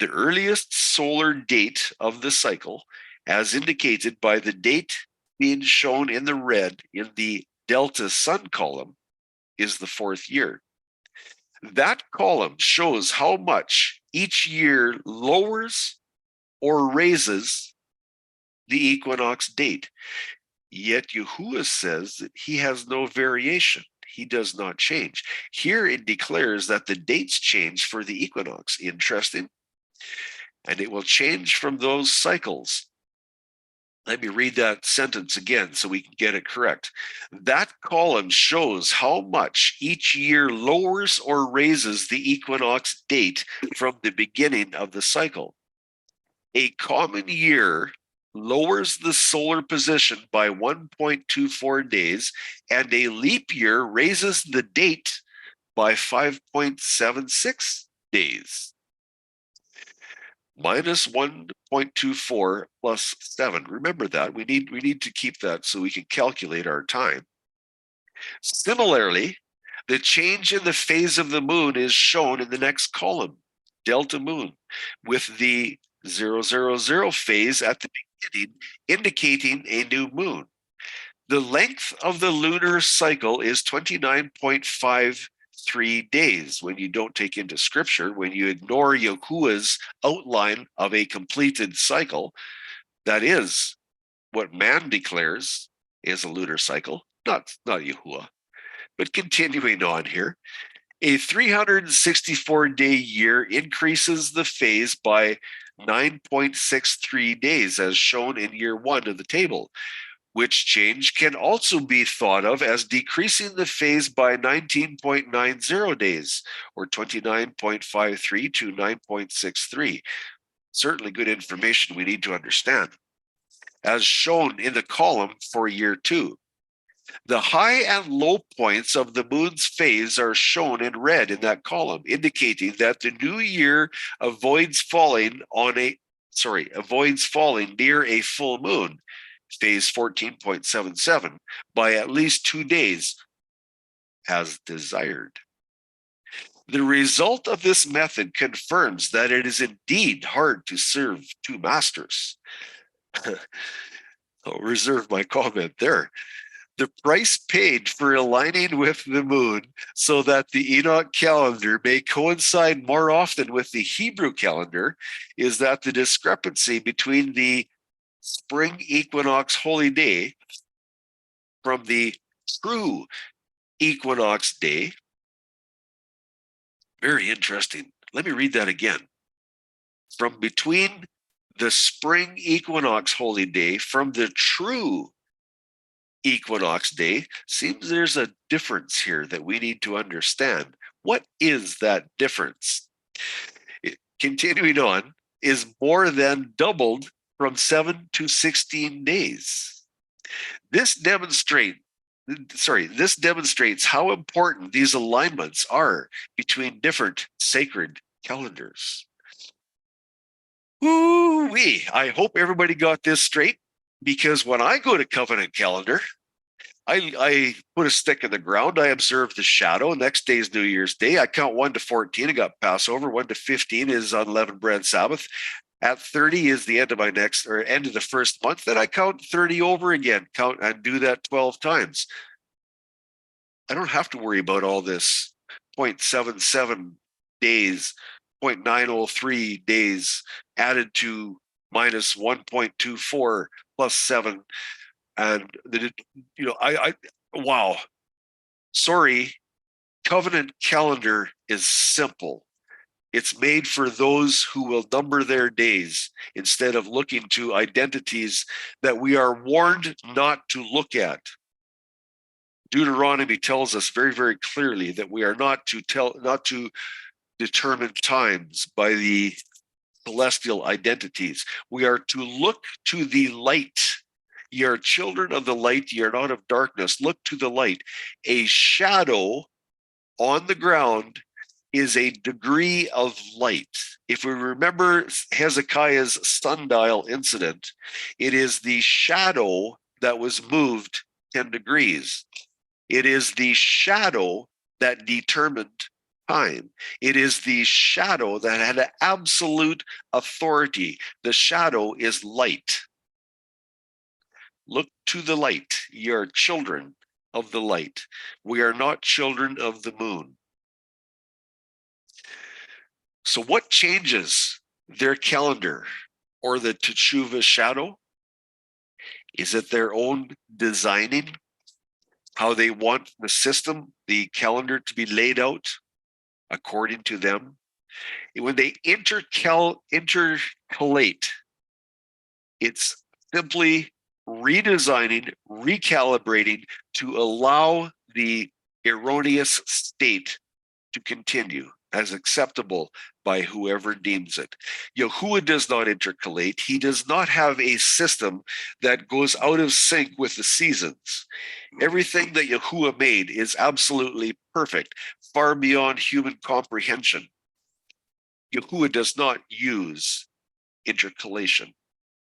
The earliest solar date of the cycle, as indicated by the date being shown in the red in the delta sun column, is the 4th year. That column shows how much each year lowers or raises the equinox date. Yet Yahuwah says that he has no variation. He does not change. Here it declares that the dates change for the equinox. Interesting. And it will change from those cycles. Let me read that sentence again so we can get it correct. That column shows how much each year lowers or raises the equinox date from the beginning of the cycle. A common year lowers the solar position by 1.24 days, and a leap year raises the date by 5.76 days. Minus 1.24 plus 7. Remember that. We need to keep that so we can calculate our time. Similarly, the change in the phase of the moon is shown in the next column, delta moon, with the 000 phase at the beginning indicating a new moon. The length of the lunar cycle is 29.53 days when you don't take into scripture, when you ignore Yahuwah's outline of a completed cycle. That is what man declares is a lunar cycle, not Yahuwah. But continuing on here, a 364-day year increases the phase by 9.63 days, as shown in year 1 of the table, which change can also be thought of as decreasing the phase by 19.90 days, or 29.53 to 9.63. Certainly good information we need to understand. As shown in the column for year 2. The high and low points of the moon's phase are shown in red in that column, indicating that the new year avoids falling near a full moon, phase 14.77, by at least 2 days, as desired. The result of this method confirms that it is indeed hard to serve 2 masters. I'll reserve my comment there. The price paid for aligning with the moon so that the Enoch calendar may coincide more often with the Hebrew calendar is that the discrepancy between the spring equinox holy day from the true equinox day. Very interesting. Let me read that again. From between the spring equinox holy day from the true equinox day, seems there's a difference here that we need to understand. What is that difference? Continuing on, is more than doubled from 7 to 16 days. This demonstrates how important these alignments are between different sacred calendars. Woo-wee! I hope everybody got this straight, because when I go to Covenant Calendar, I put a stick in the ground. I observe the shadow. Next day is New Year's Day. I count 1 to 14. I got Passover. 1 to 15 is unleavened bread Sabbath. At 30 is the end of end of the first month. Then I count 30 over again. Count and do that 12 times. I don't have to worry about all this 0.77 days, 0.903 days added to minus 1.24 plus 7. And wow. Sorry covenant calendar is simple. It's made for those who will number their days instead of looking to identities that we are warned not to look at. Deuteronomy tells us very, very clearly that we are not to determine times by the celestial identities. We are to look to the light. Ye are children of the light, ye are not of darkness. Look to the light. A shadow on the ground is a degree of light. If we remember Hezekiah's sundial incident, it is the shadow that was moved 10 degrees. It is the shadow that determined time. It is the shadow that had absolute authority. The shadow is light. Look to the light. Ye are children of the light. We are not children of the moon. So what changes their calendar or the Teshuvah shadow? Is it their own designing? How they want the system, the calendar to be laid out according to them? When they intercalate, it's simply redesigning, recalibrating to allow the erroneous state to continue as acceptable by whoever deems it. Yahuwah does not intercalate. He does not have a system that goes out of sync with the seasons. Everything that Yahuwah made is absolutely perfect, far beyond human comprehension. Yahuwah does not use intercalation.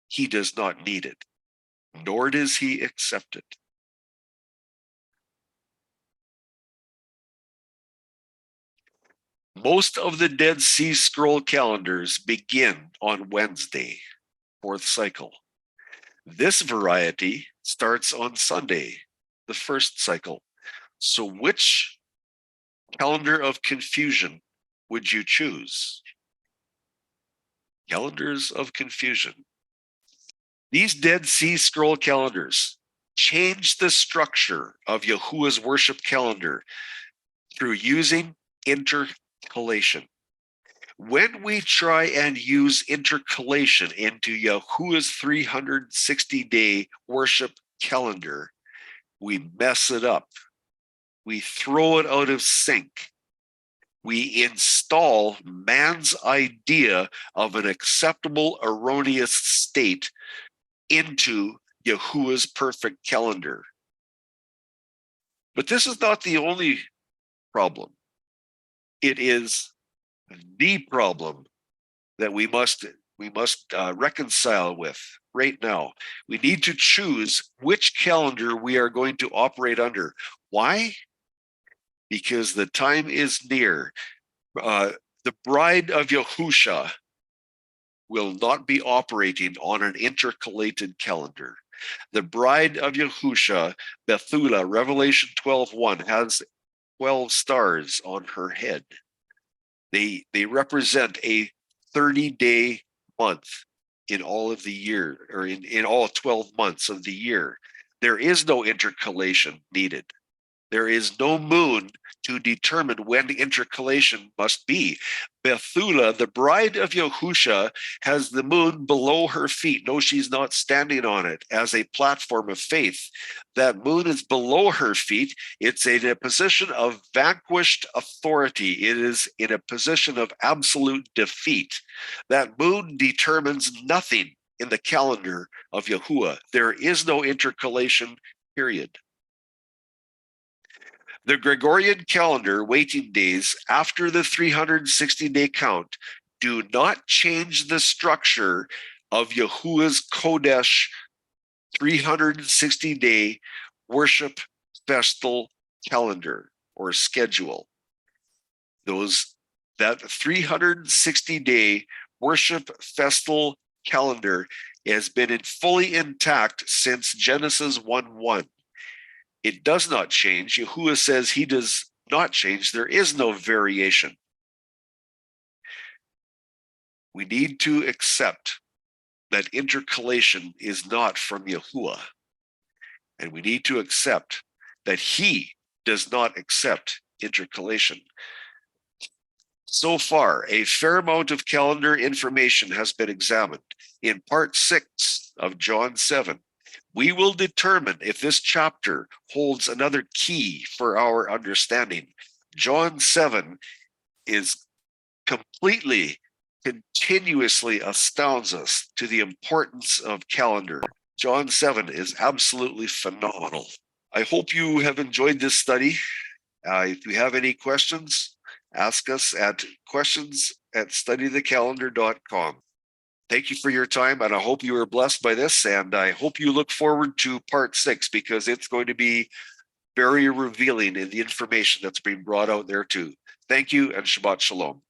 He does not need it, nor does he accept it. Most of the Dead Sea Scroll calendars begin on Wednesday, 4th cycle. This variety starts on Sunday, the 1st cycle. So which calendar of confusion would you choose? Calendars of confusion. These Dead Sea Scroll calendars change the structure of Yahuwah's worship calendar through using intercalation. When we try and use intercalation into Yahuwah's 360-day worship calendar, we mess it up. We throw it out of sync. We install man's idea of an acceptable erroneous state into Yahuwah's perfect calendar. But this is not the only problem. It is the problem that we must reconcile with right now. We need to choose which calendar we are going to operate under. Why? Because the time is near. The bride of Yahusha will not be operating on an intercalated calendar. The bride of Yahusha, Bethula, Revelation 12:1, has 12 stars on her head. They represent a 30-day month in all of the year, or in all 12 months of the year. There is no intercalation needed. There is no moon to determine when intercalation must be. Bethula, the bride of Yahusha, has the moon below her feet. No, she's not standing on it as a platform of faith. That moon is below her feet. It's in a position of vanquished authority. It is in a position of absolute defeat. That moon determines nothing in the calendar of Yahuwah. There is no intercalation, period. The Gregorian calendar waiting days after the 360-day count do not change the structure of Yahuwah's Kodesh 360-day worship festal calendar or schedule. That 360-day worship festal calendar has been fully intact since Genesis 1:1. It does not change. Yahuwah says he does not change. There is no variation. We need to accept that intercalation is not from Yahuwah. And we need to accept that he does not accept intercalation. So far, a fair amount of calendar information has been examined. In part 6 of John 7, we will determine if this chapter holds another key for our understanding. John 7 is completely, continuously astounds us to the importance of calendar. John 7 is absolutely phenomenal. I hope you have enjoyed this study. If you have any questions, ask us at questions@studythecalendar.com. Thank you for your time, and I hope you were blessed by this, and I hope you look forward to part 6 because it's going to be very revealing in the information that's being brought out there too. Thank you, and Shabbat Shalom.